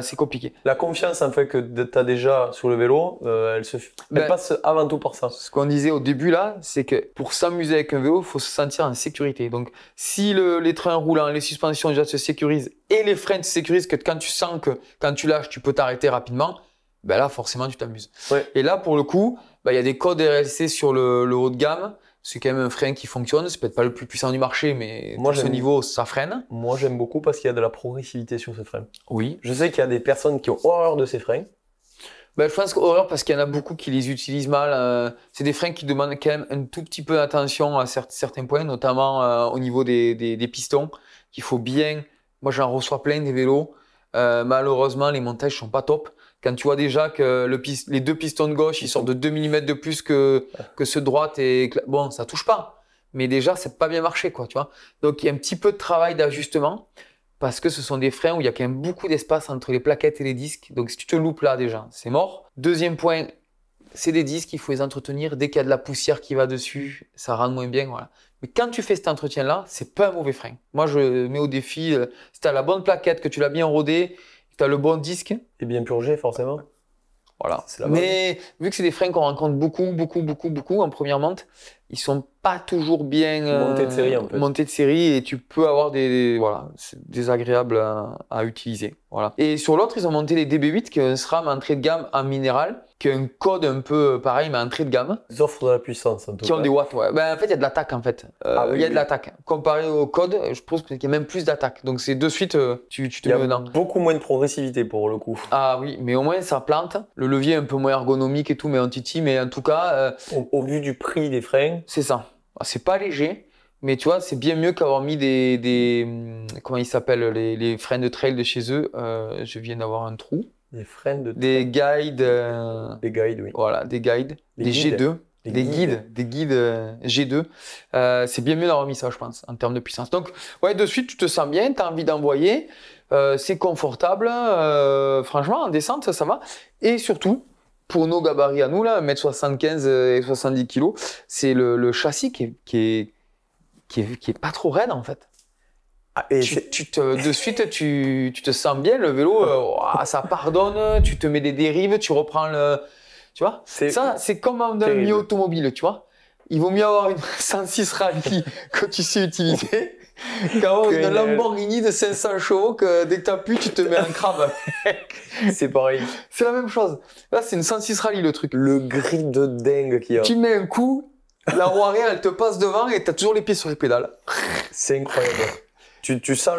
c'est compliqué. La confiance en fait que tu as déjà sur le vélo, elle passe avant tout par ça. Ce qu'on disait au début là, c'est que pour s'amuser avec un vélo, il faut se sentir en sécurité. Donc si les trains roulants, les suspensions déjà se sécurisent et les freins se sécurisent, que quand tu sens que quand tu lâches, tu peux t'arrêter rapidement, ben là forcément tu t'amuses. Ouais. Et là pour le coup, il y a des codes RLC sur le haut de gamme. C'est quand même un frein qui fonctionne. C'est peut-être pas le plus puissant du marché, mais à ce niveau, ça freine. Moi, j'aime beaucoup parce qu'il y a de la progressivité sur ce frein. Oui. Je sais qu'il y a des personnes qui ont horreur de ces freins. Ben, je pense qu'horreur parce qu'il y en a beaucoup qui les utilisent mal. C'est des freins qui demandent quand même un tout petit peu d'attention à certains points, notamment au niveau des pistons, qu'il faut bien. Moi, j'en reçois plein des vélos. Malheureusement, les montages sont pas top. Quand tu vois déjà que les deux pistons de gauche, ils sortent de 2 mm de plus que ceux de droite, et bon, ça touche pas. Mais déjà, c'est pas bien marché, quoi, tu vois. Donc, il y a un petit peu de travail d'ajustement parce que ce sont des freins où il y a quand même beaucoup d'espace entre les plaquettes et les disques. Donc, si tu te loupes là, déjà, c'est mort. Deuxième point, c'est des disques, il faut les entretenir. Dès qu'il y a de la poussière qui va dessus, ça rend moins bien, voilà. Mais quand tu fais cet entretien-là, c'est pas un mauvais frein. Moi, je mets au défi, si tu as la bonne plaquette, que tu l'as bien rodée, tu as le bon disque. Et bien purgé, forcément. Voilà. Mais vu que c'est des freins qu'on rencontre beaucoup en première monte, ils sont pas toujours bien montés de série, en fait. Montés de série et tu peux avoir voilà, c'est désagréable à utiliser. Voilà. Et sur l'autre, ils ont monté les DB8 qui est un SRAM entrée de gamme en minéral, qui a un code un peu pareil mais entrée de gamme. Ils offrent de la puissance en tout cas. Qui ont des watts, ouais. Ben, en fait, il y a de l'attaque en fait. Il y a de l'attaque. Comparé au code, je pense qu'il y a même plus d'attaque. Donc c'est de suite, tu te mets dedans. Beaucoup moins de progressivité pour le coup. Ah oui, mais au moins ça plante. Le levier est un peu moins ergonomique et tout, mais on titille. Mais en tout cas, au vu du prix des freins, c'est ça. C'est pas léger, mais tu vois, c'est bien mieux qu'avoir mis comment ils s'appellent les freins de trail de chez eux. Je viens d'avoir un trou. Des freins de des guides. Des guides, oui. Voilà, des guides, des G2. Des guides G2. C'est bien mieux d'avoir mis ça, je pense, en termes de puissance. Donc, ouais, de suite, tu te sens bien, tu as envie d'envoyer. C'est confortable. Franchement, en descente, ça va. Et surtout, pour nos gabarits à nous, là, 1m75 et 70 kg, c'est le châssis qui est pas trop raide, en fait. Ah, et de suite, tu te sens bien, le vélo, ça pardonne, tu te mets des dérives, tu reprends le... Tu vois, ça, c'est comme dans le milieu automobile, tu vois. Il vaut mieux avoir une 106 Rally que tu sais utiliser qu'avoir une Lamborghini de 500 chevaux que dès que tu appuies, tu te mets un crabe. C'est pareil. C'est la même chose. Là, c'est une 106 Rally, le truc. Le grip de dingue qu'il y a. Tu mets un coup, la roue arrière, elle te passe devant et tu as toujours les pieds sur les pédales. C'est incroyable. Tu sens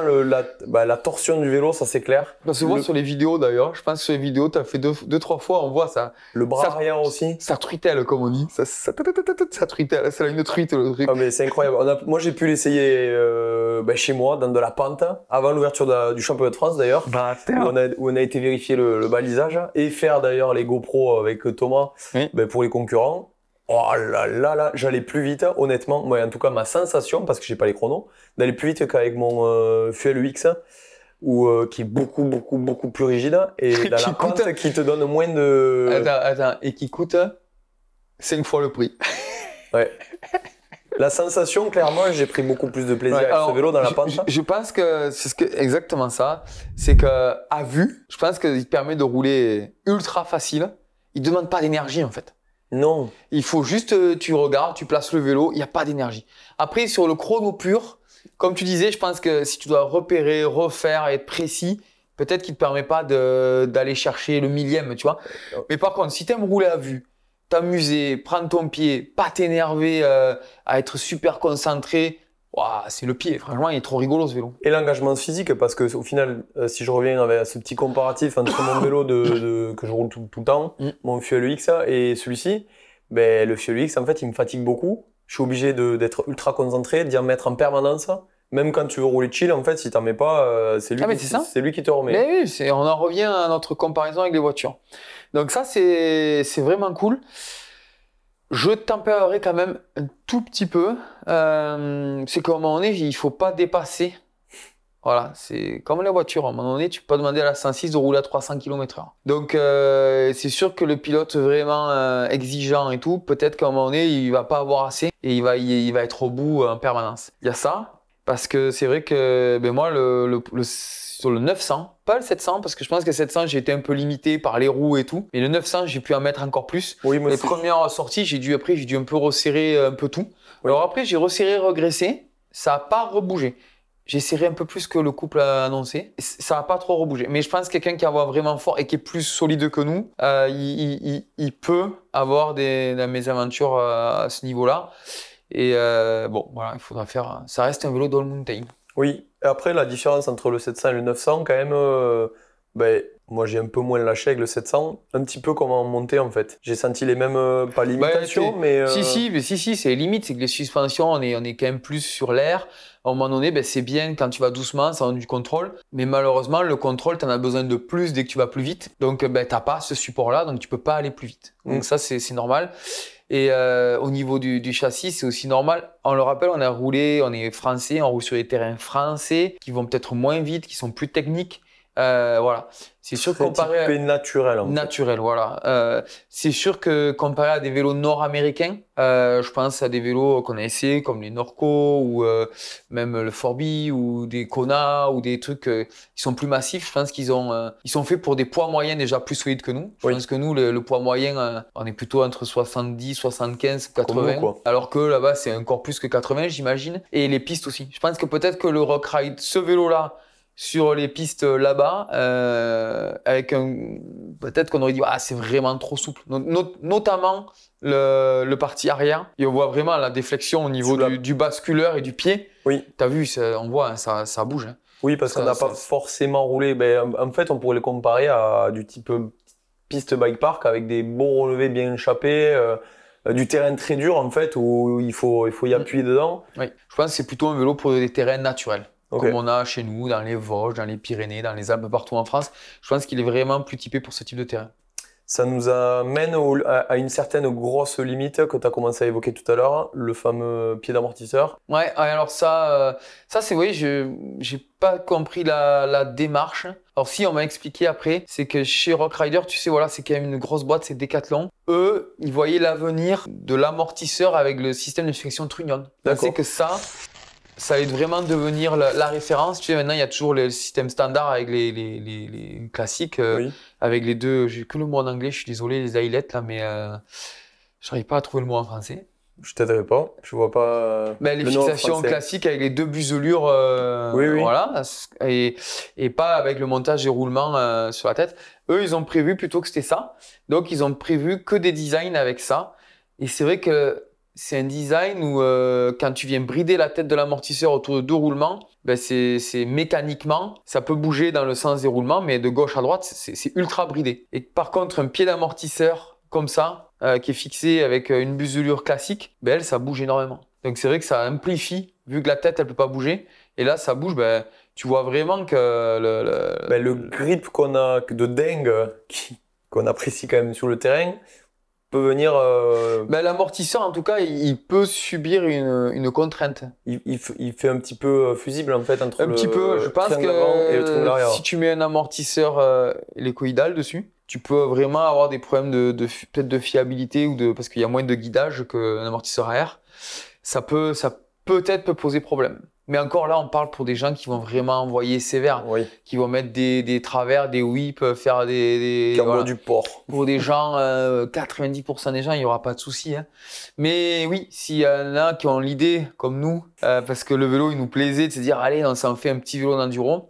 la torsion du vélo, ça c'est clair. Ça se voit sur les vidéos d'ailleurs. Je pense que sur les vidéos, tu as fait deux, trois fois, on voit ça. Le bras arrière aussi. Ça truitelle, comme on dit. Ça truitelle. C'est une truite, le truc. Ah, mais c'est incroyable. Moi, j'ai pu l'essayer chez moi, dans de la pente, avant l'ouverture du championnat de France d'ailleurs. Où on a été vérifier le balisage et faire d'ailleurs les GoPro avec Thomas pour les concurrents. Oh là là là, j'allais plus vite, honnêtement. Moi, en tout cas, ma sensation, parce que j'ai pas les chronos, d'aller plus vite qu'avec mon Fuel UX, qui est beaucoup plus rigide et dans la pente qui te donne moins de... Attends, et qui coûte 5 fois le prix. Ouais. La sensation, clairement, j'ai pris beaucoup plus de plaisir avec ce vélo dans la pente. Je pense que c'est exactement ça. C'est que à vue, je pense qu'il te permet de rouler ultra facile. Il demande pas d'énergie en fait. Non. Il faut juste, tu regardes, tu places le vélo, il n'y a pas d'énergie. Après, sur le chrono pur, comme tu disais, je pense que si tu dois repérer, refaire, être précis, peut-être qu'il ne te permet pas d'aller chercher le millième, tu vois. Mais par contre, si tu aimes rouler à vue, t'amuser, prendre ton pied, pas t'énerver, à être super concentré, c'est le pied. Franchement, il est trop rigolo ce vélo. Et l'engagement physique, parce que au final, si je reviens avec ce petit comparatif entre mon vélo que je roule tout le temps, mon Fuel UX et celui-ci, le Fuel UX, en fait, il me fatigue beaucoup. Je suis obligé d'être ultra concentré, d'y en mettre en permanence. Même quand tu veux rouler chill, en fait, si t'en mets pas, c'est lui, c'est lui qui te remet. Mais oui, on en revient à notre comparaison avec les voitures. Donc ça, c'est vraiment cool. Je tempérerai quand même un tout petit peu. C'est qu'à un moment donné, il faut pas dépasser. Voilà, c'est comme la voiture. À un moment donné, tu peux pas demander à la 106 de rouler à 300 km/h. Donc, c'est sûr que le pilote vraiment exigeant et tout, peut-être qu'à un moment donné, il va pas avoir assez et il va être au bout en permanence. Il y a ça. Parce que c'est vrai que moi, sur le 900, pas le 700, parce que je pense que le 700, j'ai été un peu limité par les roues et tout. Mais le 900, j'ai pu en mettre encore plus. Oui, moi les premières sorties, j'ai dû un peu resserrer un peu tout. Oui. Alors après, j'ai resserré, regressé. Ça n'a pas rebougé. J'ai serré un peu plus que le couple a annoncé. Ça n'a pas trop rebougé. Mais je pense que quelqu'un qui a vraiment fort et qui est plus solide que nous, il peut avoir des mésaventures à ce niveau-là. Et bon, voilà, il faudra faire. Ça reste un vélo d'all mountain. Oui, et après, la différence entre le 700 et le 900, quand même, moi j'ai un peu moins lâché avec le 700, un petit peu comme en montée en fait. J'ai senti les mêmes, pas limitations, mais. Si, c'est limite, c'est que les suspensions, on est quand même plus sur l'air. À un moment donné, c'est bien quand tu vas doucement, ça donne du contrôle. Mais malheureusement, le contrôle, tu en as besoin de plus dès que tu vas plus vite. Donc, tu n'as pas ce support-là, donc tu peux pas aller plus vite. Donc ça, c'est normal. Et au niveau du châssis, c'est aussi normal. On le rappelle, on est français, on roule sur des terrains français qui vont peut-être moins vite, qui sont plus techniques. Voilà. C'est sûr que comparé naturel. Naturel, voilà. C'est sûr que comparé à des vélos nord-américains, je pense à des vélos qu'on a essayé comme les Norco ou même le Forbi ou des Kona ou des trucs qui sont plus massifs. Je pense qu'ils sont faits pour des poids moyens déjà plus solides que nous. Je pense que nous, le poids moyen, on est plutôt entre 70, 75, 80. Nous, alors que là-bas, c'est encore plus que 80, j'imagine. Et les pistes aussi. Je pense que peut-être que le Rock Ride, ce vélo-là, sur les pistes là-bas, peut-être qu'on aurait dit c'est vraiment trop souple. Notamment le parti arrière. Et on voit vraiment la déflexion au niveau du basculeur et du pied. Oui. T'as vu, on voit, ça bouge. Hein. Oui, parce qu'on n'a pas forcément roulé. En fait, on pourrait les comparer à du type piste bike park avec des beaux relevés bien échappés. Du terrain très dur en fait où il faut y appuyer dedans. Oui. Je pense que c'est plutôt un vélo pour des terrains naturels. Comme on a chez nous, dans les Vosges, dans les Pyrénées, dans les Alpes, partout en France. Je pense qu'il est vraiment plus typé pour ce type de terrain. Ça nous amène à une certaine grosse limite que tu as commencé à évoquer tout à l'heure, le fameux pied d'amortisseur. Ouais, alors ça c'est, oui, j'ai pas compris la démarche. Alors si, on m'a expliqué après, c'est que chez Rock Rider, tu sais, voilà, c'est quand même une grosse boîte, c'est Decathlon. Eux, ils voyaient l'avenir de l'amortisseur avec le système de friction Trunion. C'est que ça allait vraiment devenir la référence. Tu sais, maintenant, il y a toujours le système standard avec les classiques, avec les deux. J'ai que le mot en anglais, je suis désolé, les eyelets, là, mais je n'arrive pas à trouver le mot en français. Je t'aiderai pas, je vois pas. Les fixations classiques avec les deux buselures, voilà, et pas avec le montage et roulement sur la tête. Eux, ils ont prévu plutôt que c'était ça. Donc, ils ont prévu que des designs avec ça. Et c'est vrai que c'est un design où quand tu viens brider la tête de l'amortisseur autour de deux roulements, c'est mécaniquement, ça peut bouger dans le sens des roulements, mais de gauche à droite, c'est ultra bridé. Et par contre, un pied d'amortisseur comme ça, qui est fixé avec une buselure classique, elle, ça bouge énormément. Donc c'est vrai que ça amplifie, vu que la tête, elle peut pas bouger. Et là, ça bouge, tu vois vraiment que le grip qu'on a de dingue, qu'on apprécie quand même sur le terrain, peut venir. L'amortisseur, en tout cas, il peut subir une contrainte. Il fait un petit peu fusible en fait entre je pense que et le triangle arrière. Si tu mets un amortisseur hélicoïdal dessus, tu peux vraiment avoir des problèmes peut-être de fiabilité parce qu'il y a moins de guidage qu'un amortisseur à air. Ça peut-être poser problème. Mais encore là, on parle pour des gens qui vont vraiment envoyer sévère, qui vont mettre des travers, des whips, faire des du port. Pour des gens, 90% des gens, il n'y aura pas de souci. Hein. Mais oui, s'il y en a qui ont l'idée, comme nous, parce que le vélo, il nous plaisait de se dire, allez, on s'en fait un petit vélo d'enduro.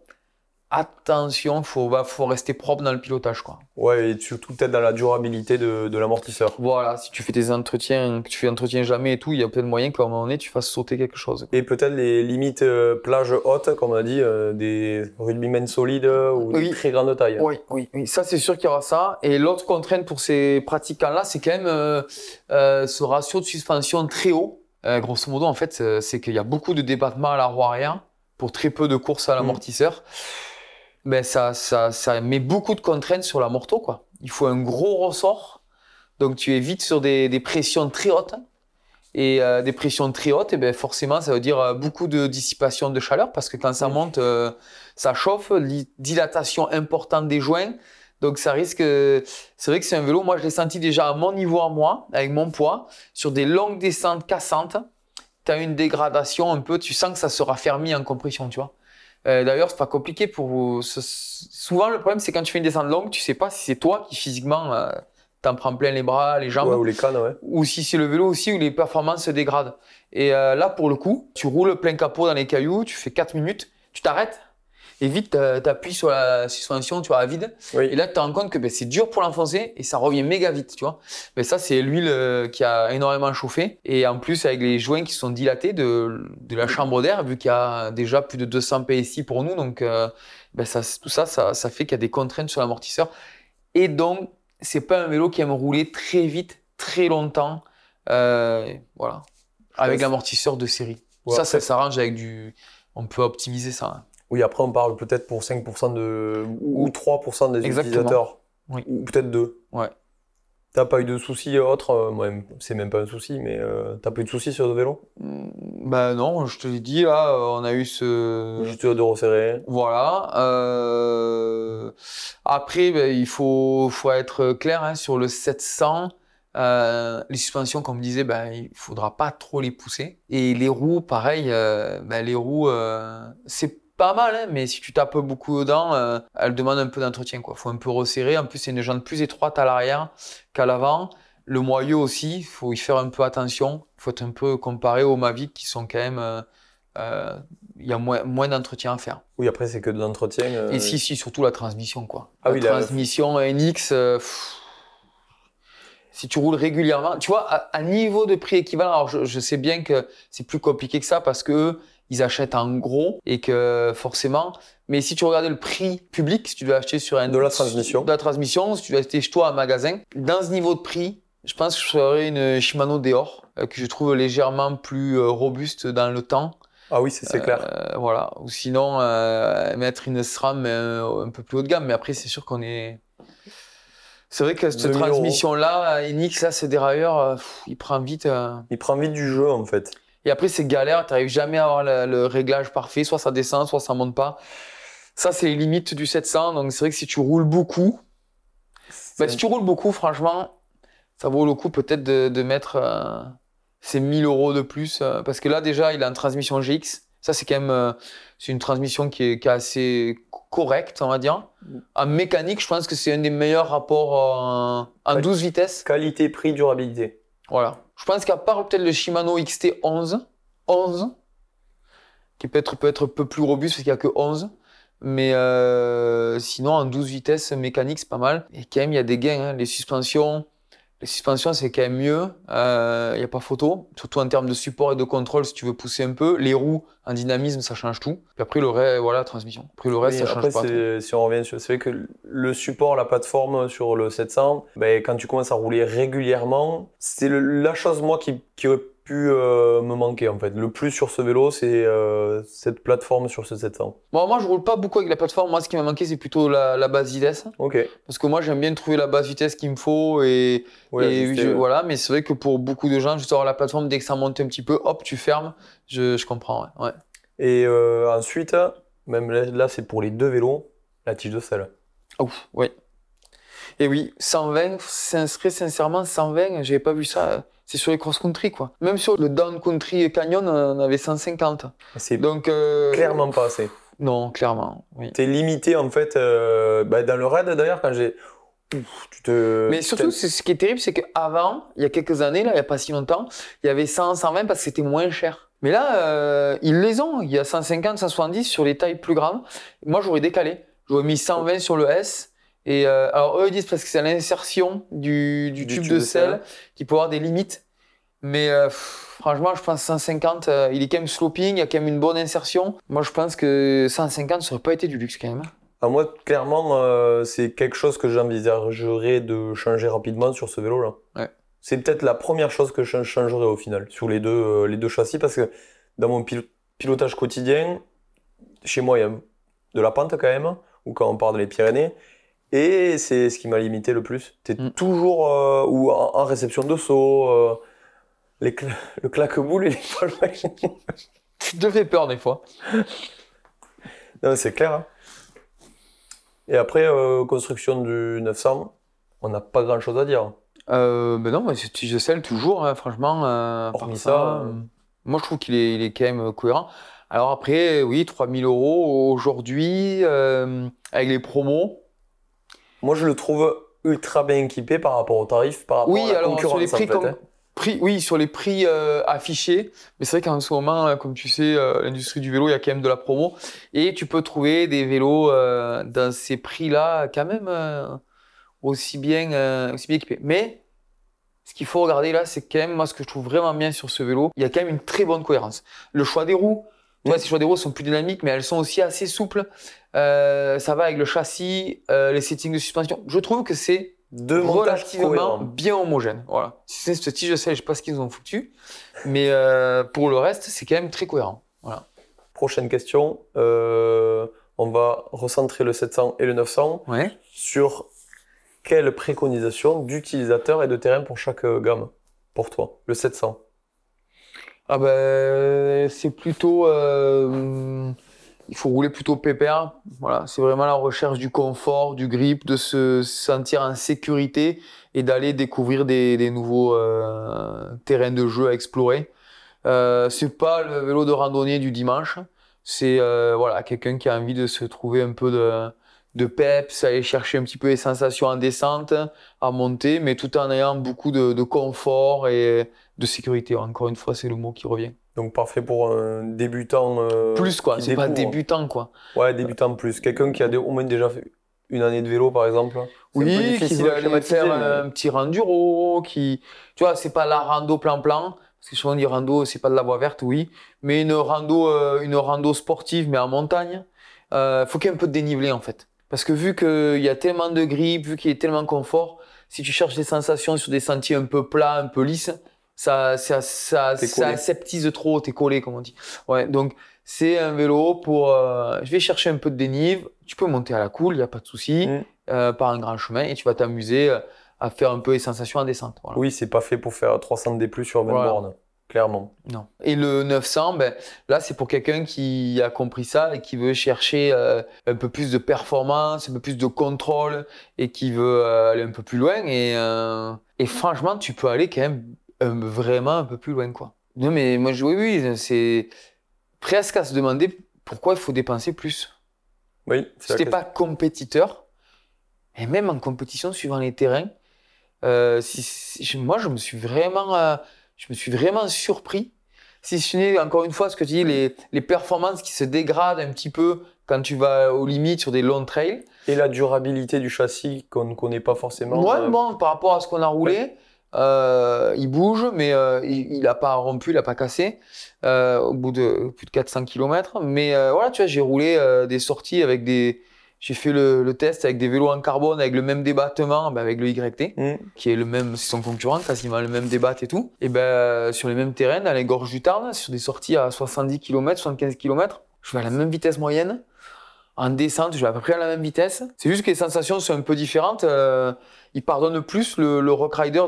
Attention, faut rester propre dans le pilotage, quoi. Ouais, et surtout peut-être dans la durabilité de l'amortisseur. Voilà, si tu fais tes entretiens, que tu fais entretien jamais et tout, il y a peut-être moyen qu'à un moment donné, tu fasses sauter quelque chose. Et peut-être les limites plage haute, comme on a dit, des rugbymen solides ou de très grande taille. Oui, ça c'est sûr qu'il y aura ça. Et l'autre contrainte pour ces pratiquants-là, c'est quand même ce ratio de suspension très haut. Grosso modo, en fait, c'est qu'il y a beaucoup de débattement à la roue arrière. pour très peu de courses à l'amortisseur, ben ça met beaucoup de contraintes sur l'amorto, quoi. Il faut un gros ressort, donc tu es vite sur des pressions très hautes. Et des pressions très hautes, et ben forcément, ça veut dire beaucoup de dissipation de chaleur, parce que quand ça monte, ça chauffe, dilatation importante des joints. Donc ça risque. C'est vrai que c'est un vélo, moi je l'ai senti déjà à mon niveau à moi, avec mon poids, sur des longues descentes cassantes. Tu as une dégradation un peu, tu sens que ça se raffermit en compression, tu vois. D'ailleurs, c'est pas compliqué pour. Souvent, le problème, c'est quand tu fais une descente longue, tu sais pas si c'est toi qui physiquement t'en prends plein les bras, les jambes. Ouais, ou les cannes, ouais. Ou si c'est le vélo aussi où les performances se dégradent. Et là, pour le coup, tu roules plein capot dans les cailloux, tu fais 4 minutes, tu t'arrêtes et vite, t'appuies sur la suspension, tu vois, à vide. Oui. Et là, tu te rends compte que c'est dur pour l'enfoncer et ça revient méga vite, tu vois. Mais ça, c'est l'huile qui a énormément chauffé. Et en plus, avec les joints qui sont dilatés de la chambre d'air, vu qu'il y a déjà plus de 200 PSI pour nous. Donc, tout ça fait qu'il y a des contraintes sur l'amortisseur. Et donc, c'est pas un vélo qui aime rouler très vite, très longtemps, voilà, avec l'amortisseur de série. Ouais, ça s'arrange avec on peut optimiser ça. Hein. Oui, après on parle peut-être pour 5% ou 3% des utilisateurs. Oui. Ou peut-être 2. Ouais. T'as pas eu de soucis autres, c'est même pas un souci, mais t'as pas eu de soucis sur le vélo? Bah non, je te l'ai dit, là, on a eu ce... Juste de resserrer. Voilà. Après, il faut être clair, hein, sur le 700, les suspensions, comme je disais, il faudra pas trop les pousser. Et les roues, pareil, les roues, c'est pas mal, hein, mais si tu tapes beaucoup dedans, elles demandent un peu d'entretien, quoi. Faut un peu resserrer. En plus, c'est une jante plus étroite à l'arrière qu'à l'avant. Le moyeu aussi, il faut y faire un peu attention. Il faut être un peu comparé aux Mavic qui sont quand même... il y a moins d'entretien à faire. Oui, après, c'est que de l'entretien. Et si, surtout la transmission, quoi. Ah, la transmission NX, si tu roules régulièrement, tu vois, à niveau de prix équivalent, alors je sais bien que c'est plus compliqué que ça parce que ils achètent en gros et que forcément, mais si tu regardais le prix public, si tu dois acheter sur de la transmission, si tu dois acheter chez toi à un magasin, dans ce niveau de prix, je pense que je ferais une Shimano Deore que je trouve légèrement plus robuste dans le temps. Ah oui, c'est clair. Voilà. Ou sinon, mettre une SRAM un peu plus haut de gamme. Mais après, c'est sûr qu'on est... C'est vrai que cette transmission-là, NX, là, ce dérailleur, il prend vite... Il prend vite du jeu, en fait. Et après, c'est galère. Tu n'arrives jamais à avoir le réglage parfait. Soit ça descend, soit ça monte pas. Ça, c'est les limites du 700. Donc, c'est vrai que si tu roules beaucoup... si tu roules beaucoup, franchement, ça vaut le coup peut-être de mettre... c'est 1000 € de plus. Parce que là, déjà, il a une transmission GX. Ça, c'est quand même c'est une transmission qui est assez correcte, on va dire. En mécanique, je pense que c'est un des meilleurs rapports en 12 vitesses. Qualité-prix, durabilité. Voilà. Je pense qu'à part peut-être le Shimano XT11, qui peut être un peu plus robuste parce qu'il n'y a que 11. Mais sinon, en 12 vitesses mécanique, c'est pas mal. Et quand même, il y a des gains. Hein. Les suspensions, c'est quand même mieux. Il n'y a pas photo. Surtout en termes de support et de contrôle, si tu veux pousser un peu. Les roues, en dynamisme, ça change tout. Puis après, le reste, voilà, transmission. Après, le reste, ça change pas. Si on revient sur... C'est vrai que le support, la plateforme sur le 700, quand tu commences à rouler régulièrement, c'est la chose, moi, qui aurait pu me manquer, en fait. Le plus sur ce vélo, c'est cette plateforme sur ce 700. Bon, moi, je roule pas beaucoup avec la plateforme. Moi, ce qui m'a manqué, c'est plutôt la base vitesse. Ok. Parce que moi, j'aime bien trouver la base vitesse qu'il me faut voilà. Mais c'est vrai que pour beaucoup de gens, juste avoir la plateforme, dès que ça monte un petit peu, hop, tu fermes. Je comprends, ouais. Et ensuite, même là, c'est pour les deux vélos, la tige de selle. Ouf, oui. Et oui, 120, sincèrement, 120, j'avais pas vu ça. C'est sur les cross-country, quoi. Même sur le down-country canyon, on avait 150. C'est donc clairement pas assez. Non, clairement, oui. T'es limité, en fait, dans le raid, d'ailleurs, quand j'ai... Mais surtout, ce qui est terrible, c'est qu'avant, il y a quelques années, là, il n'y a pas si longtemps, il y avait 100, 120 parce que c'était moins cher. Mais là, ils les ont. Il y a 150, 170 sur les tailles plus grandes. Moi, j'aurais décalé. J'aurais mis 120 sur le S. Et alors, eux, ils disent parce que c'est l'insertion du tube de selle qui peut avoir des limites. Mais franchement, je pense 150, il est quand même sloping, il y a quand même une bonne insertion. Moi, je pense que 150, ça aurait pas été du luxe quand même. Moi, clairement, c'est quelque chose que j'envisagerais de changer rapidement sur ce vélo-là. Ouais. C'est peut-être la première chose que je changerais au final, sur les deux châssis, parce que dans mon pilotage quotidien, chez moi, il y a de la pente quand même, ou quand on part des Pyrénées. Et c'est ce qui m'a limité le plus. Tu es toujours ou en réception de saut, le claque-boule et les palmes. Tu te fais peur des fois. Non, c'est clair. Hein. Et après, construction du 900, on n'a pas grand-chose à dire. Ben non, c'est tige de sel toujours, hein, franchement. Hormis ça, moi je trouve il est quand même cohérent. Alors après, oui, 3 000 € aujourd'hui, avec les promos. moi, je le trouve ultra bien équipé par rapport aux tarifs, par rapport à la Alors sur les concurrence, prix, en fait. Hein. sur les prix affichés, mais c'est vrai qu'en ce moment, comme tu sais, l'industrie du vélo, il y a quand même de la promo. Et tu peux trouver des vélos dans ces prix-là, quand même aussi bien équipés. Mais ce qu'il faut regarder là, c'est quand même, moi, ce que je trouve vraiment bien sur ce vélo, il y a quand même une très bonne cohérence. Le choix des roues, tu vois, ces choix des roues sont plus dynamiques, mais elles sont aussi assez souples. Ça va avec le châssis, les settings de suspension. Je trouve que c'est relativement bien homogène. Voilà. Si c'est ce tige de sel, je sais pas ce qu'ils ont foutu, mais pour le reste, c'est quand même très cohérent. Voilà. Prochaine question. On va recentrer le 700 et le 900 sur quelle préconisation d'utilisateur et de terrain pour chaque gamme pour toi, le 700? Ah ben, c'est plutôt... il faut rouler plutôt pépère. Voilà, c'est vraiment la recherche du confort, du grip, de se sentir en sécurité et d'aller découvrir des nouveaux terrains de jeu à explorer. C'est pas le vélo de randonnée du dimanche. C'est voilà, quelqu'un qui a envie de se trouver un peu de peps, aller chercher un petit peu les sensations en descente, à monter, mais tout en ayant beaucoup de confort et de sécurité. Encore une fois, c'est le mot qui revient. Donc parfait pour un débutant. Plus quoi, c'est pas débutant quoi. Ouais, débutant plus. Quelqu'un qui a au moins déjà fait une année de vélo par exemple. Oui, qui veut aller faire un petit renduro, tu vois, c'est pas la rando plan-plan. Parce que souvent on dit rando, c'est pas de la voie verte, oui. Mais une rando sportive, mais en montagne. Faut qu'il y ait un peu de dénivelé en fait. Parce que vu qu'il y a tellement de grip, vu qu'il y a tellement de confort, si tu cherches des sensations sur des sentiers un peu plats, un peu lisses, ça aseptise trop, t'es collé, comme on dit. Ouais, donc c'est un vélo pour. Je vais chercher un peu de dénive. Tu peux monter à la cool, il n'y a pas de souci, par un grand chemin, et tu vas t'amuser à faire un peu les sensations en descente. Voilà. Oui, c'est pas fait pour faire 300 D+ sur 20 bornes. Clairement. Non. Et le 900, ben, là, c'est pour quelqu'un qui a compris ça et qui veut chercher un peu plus de performance, un peu plus de contrôle et qui veut aller un peu plus loin. Et franchement, tu peux aller quand même vraiment un peu plus loin, quoi. Non, mais moi, oui, c'est presque à se demander pourquoi il faut dépenser plus. Oui, si t'es pas compétiteur, et même en compétition, suivant les terrains, moi, je me suis vraiment surpris. Si ce n'est, encore une fois, ce que tu dis, les performances qui se dégradent un petit peu quand tu vas aux limites sur des longs trails. Et la durabilité du châssis qu'on ne connaît pas forcément. Ouais, bon, par rapport à ce qu'on a roulé, il bouge, mais il n'a pas rompu, il n'a pas cassé au bout de plus de 400 km. Mais voilà, tu vois, j'ai roulé des sorties avec J'ai fait le test avec des vélos en carbone, avec le même débattement, avec le YT, qui est le même, c'est son concurrent, quasiment le même débat et tout. Et sur les mêmes terrains, dans les gorges du Tarn, sur des sorties à 70 km, 75 km, je vais à la même vitesse moyenne. En descente, je vais à peu près à la même vitesse. C'est juste que les sensations sont un peu différentes. Il pardonne plus, le Rock Rider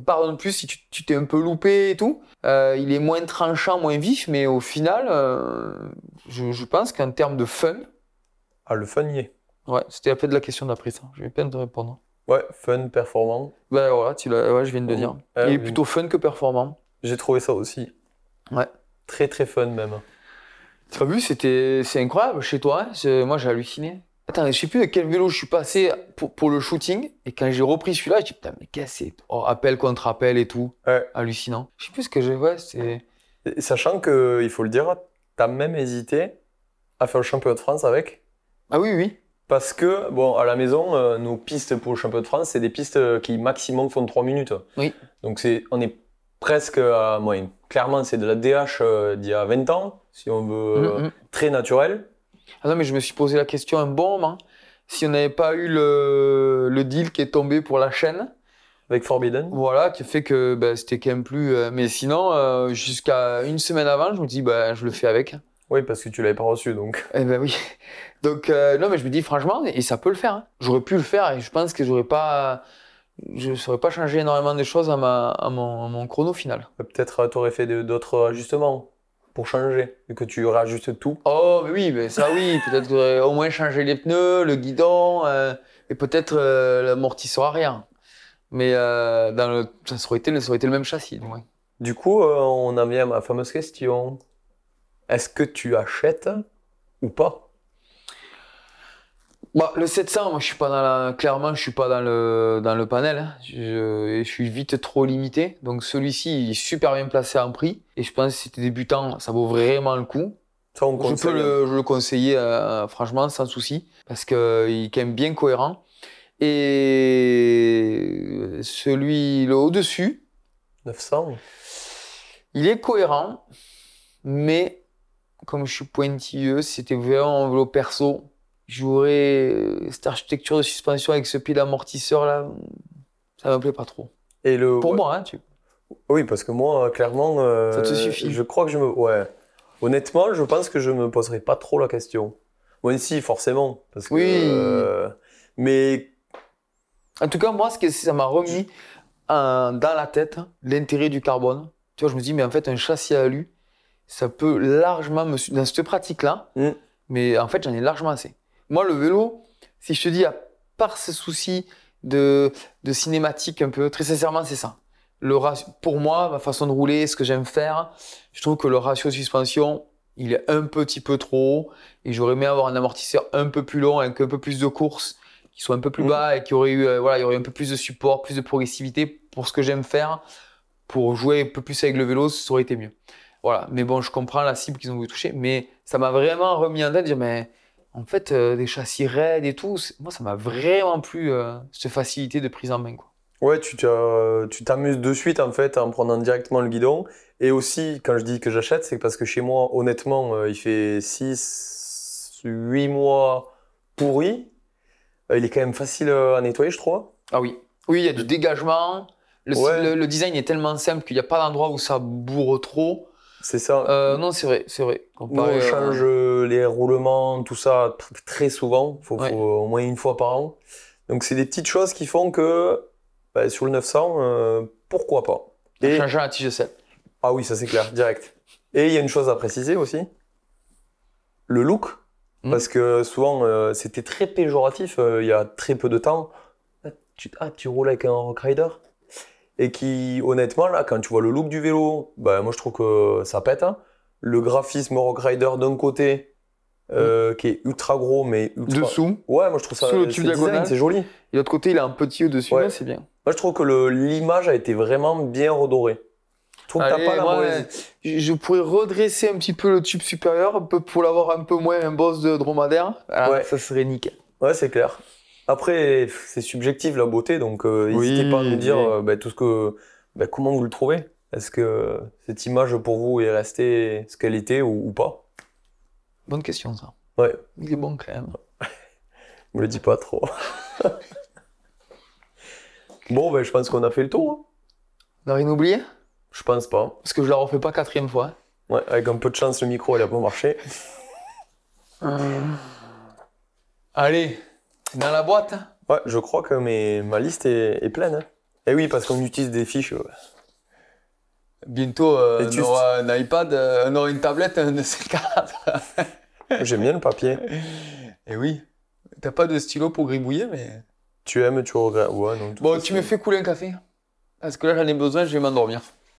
pardonne plus si tu t'es un peu loupé et tout. Il est moins tranchant, moins vif, mais au final, je pense qu'en termes de fun, le fun y est. Ouais, c'était un peu de la question d'après ça. Je vais bien te répondre. Ouais, fun, performant. Ben voilà, je viens de le dire. Il est plutôt fun que performant. J'ai trouvé ça aussi. Ouais. Très très fun même. Tu as vu, c'est incroyable chez toi. Moi j'ai halluciné. Attends, je sais plus de quel vélo je suis passé pour le shooting. Et quand j'ai repris celui-là, je dis putain, mais qu'est-ce que c'est? Appel contre appel et tout. Ouais. Hallucinant. Je sais plus ce que j'ai. Ouais, c'est. Sachant que, il faut le dire, t'as même hésité à faire le championnat de France avec. Ah oui, oui. Parce que, bon, à la maison, nos pistes pour le championnat de France, c'est des pistes qui maximum font 3 minutes. Oui. Donc on est presque à moyen. Clairement, c'est de la DH d'il y a 20 ans, si on veut, très naturel. Ah non, mais je me suis posé la question un bon moment. Si on n'avait pas eu le deal qui est tombé pour la chaîne. Avec Forbidden. Voilà, qui fait que c'était quand même plus. Mais sinon, jusqu'à une semaine avant, je me dis, je le fais avec. Oui, parce que tu l'avais pas reçu, donc. Eh ben oui. Donc, non, mais je me dis franchement, et ça peut le faire. Hein. J'aurais pu le faire et je pense que je ne saurais pas changer énormément de choses à mon chrono final. Peut-être tu aurais fait d'autres ajustements pour changer, vu que tu réajustes tout. Oh, mais oui, mais ça oui. Peut-être au moins changer les pneus, le guidon et peut-être l'amortisseur arrière. Mais ça aurait été le même châssis. Du moins. Du coup, on en vient à ma fameuse question. Est-ce que tu achètes ou pas? Bah, le 700, moi, clairement, je suis pas dans le panel. Hein. Je suis vite trop limité. Donc, celui-ci, il est super bien placé en prix. Et je pense que si t'es débutant, ça vaut vraiment le coup. Ça, on Je conseille. peux le conseiller, franchement, sans souci. Parce qu'il est quand même bien cohérent. Et le au-dessus, 900? il est cohérent. Mais, comme je suis pointilleux, si c'était vraiment un vélo perso, j'aurais cette architecture de suspension avec ce pied d'amortisseur là, ça me plaît pas trop. Et Pour ouais. moi, hein, Oui, parce que moi, clairement, ça te suffit. je crois que Ouais. Honnêtement, je pense que je me poserai pas trop la question. Moi, si, forcément. Parce que, Oui. mais En tout cas, moi, ça m'a remis dans la tête l'intérêt du carbone. Tu vois, je me dis, mais en fait, un châssis à alu, ça peut largement dans cette pratique-là, hmm, mais en fait, j'en ai largement assez. Moi, le vélo, si je te dis, à part ce souci de cinématique un peu, très sincèrement, c'est ça. Pour moi, ma façon de rouler, ce que j'aime faire, je trouve que le ratio de suspension, il est un petit peu trop haut et j'aurais aimé avoir un amortisseur un peu plus long avec un peu plus de course, qui soit un peu plus bas et qui aurait eu, voilà, il y aurait un peu plus de support, plus de progressivité pour ce que j'aime faire. Pour jouer un peu plus avec le vélo, ça aurait été mieux. Voilà. Mais bon, je comprends la cible qu'ils ont voulu toucher, mais ça m'a vraiment remis en tête de dire, mais en fait, des châssis raides et tout, moi, ça m'a vraiment plu, cette facilité de prise en main, quoi. ouais, tu t'amuses de suite, en fait, en prenant directement le guidon. Et aussi, quand je dis que j'achète, c'est parce que chez moi, honnêtement, il fait 6, 8 mois pourri. Il est quand même facile à nettoyer, je trouve. Ah oui. Oui, il y a du dégagement. Ouais. Le design est tellement simple qu'il n'y a pas d'endroit où ça bourre trop. C'est ça. Non, c'est vrai, c'est vrai. Nous, on change les roulements, tout ça, très souvent. Ouais. Faut au moins une fois par an. Donc, c'est des petites choses qui font que bah, sur le 900, pourquoi pas. Et... Changer la tige de sel. Ah oui, ça c'est clair, direct. Et il y a une chose à préciser aussi, le look. Parce que souvent, c'était très péjoratif il y a très peu de temps. Tu roules avec un Rock Rider? Et qui, honnêtement, là, quand tu vois le look du vélo, bah, moi je trouve que ça pète. Hein. Le graphisme Rock Rider d'un côté, qui est ultra gros, mais ultra. Dessous. Ouais, moi je trouve ça. Sous le tube diagonal. C'est joli. Et de l'autre côté, il a un petit au-dessus, Ouais. là, c'est bien. Moi je trouve que l'image a été vraiment bien redorée. Je trouve que t'as pas la mauvaise. Je pourrais redresser un petit peu le tube supérieur un peu pour l'avoir un peu moins un boss de dromadaire. Ah, Ouais. ça serait nickel. Ouais, c'est clair. Après, c'est subjectif la beauté, donc n'hésitez pas à nous dire tout comment vous le trouvez. Est-ce que cette image pour vous est restée ce qu'elle était ou pas? Bonne question, ça. Ouais. Il est bon quand même. Me le dis pas trop. Bon, je pense qu'on a fait le tour. Hein. On n'a rien oublié? Je pense pas. Parce que je la refais pas 4e fois. Ouais, avec un peu de chance, le micro, il a pas marché. Allez, dans la boîte. Ouais, je crois que ma liste est pleine. Hein. Et oui, parce qu'on utilise des fiches. Bientôt, on aura un iPad, on aura une tablette, un de ces quatre. J'aime bien le papier. Et oui. T'as pas de stylo pour gribouiller, mais... Tu aimes, tu regrettes. Ouais, non. Bon, tu me fais couler un café. Parce que là, j'en ai besoin, je vais m'endormir.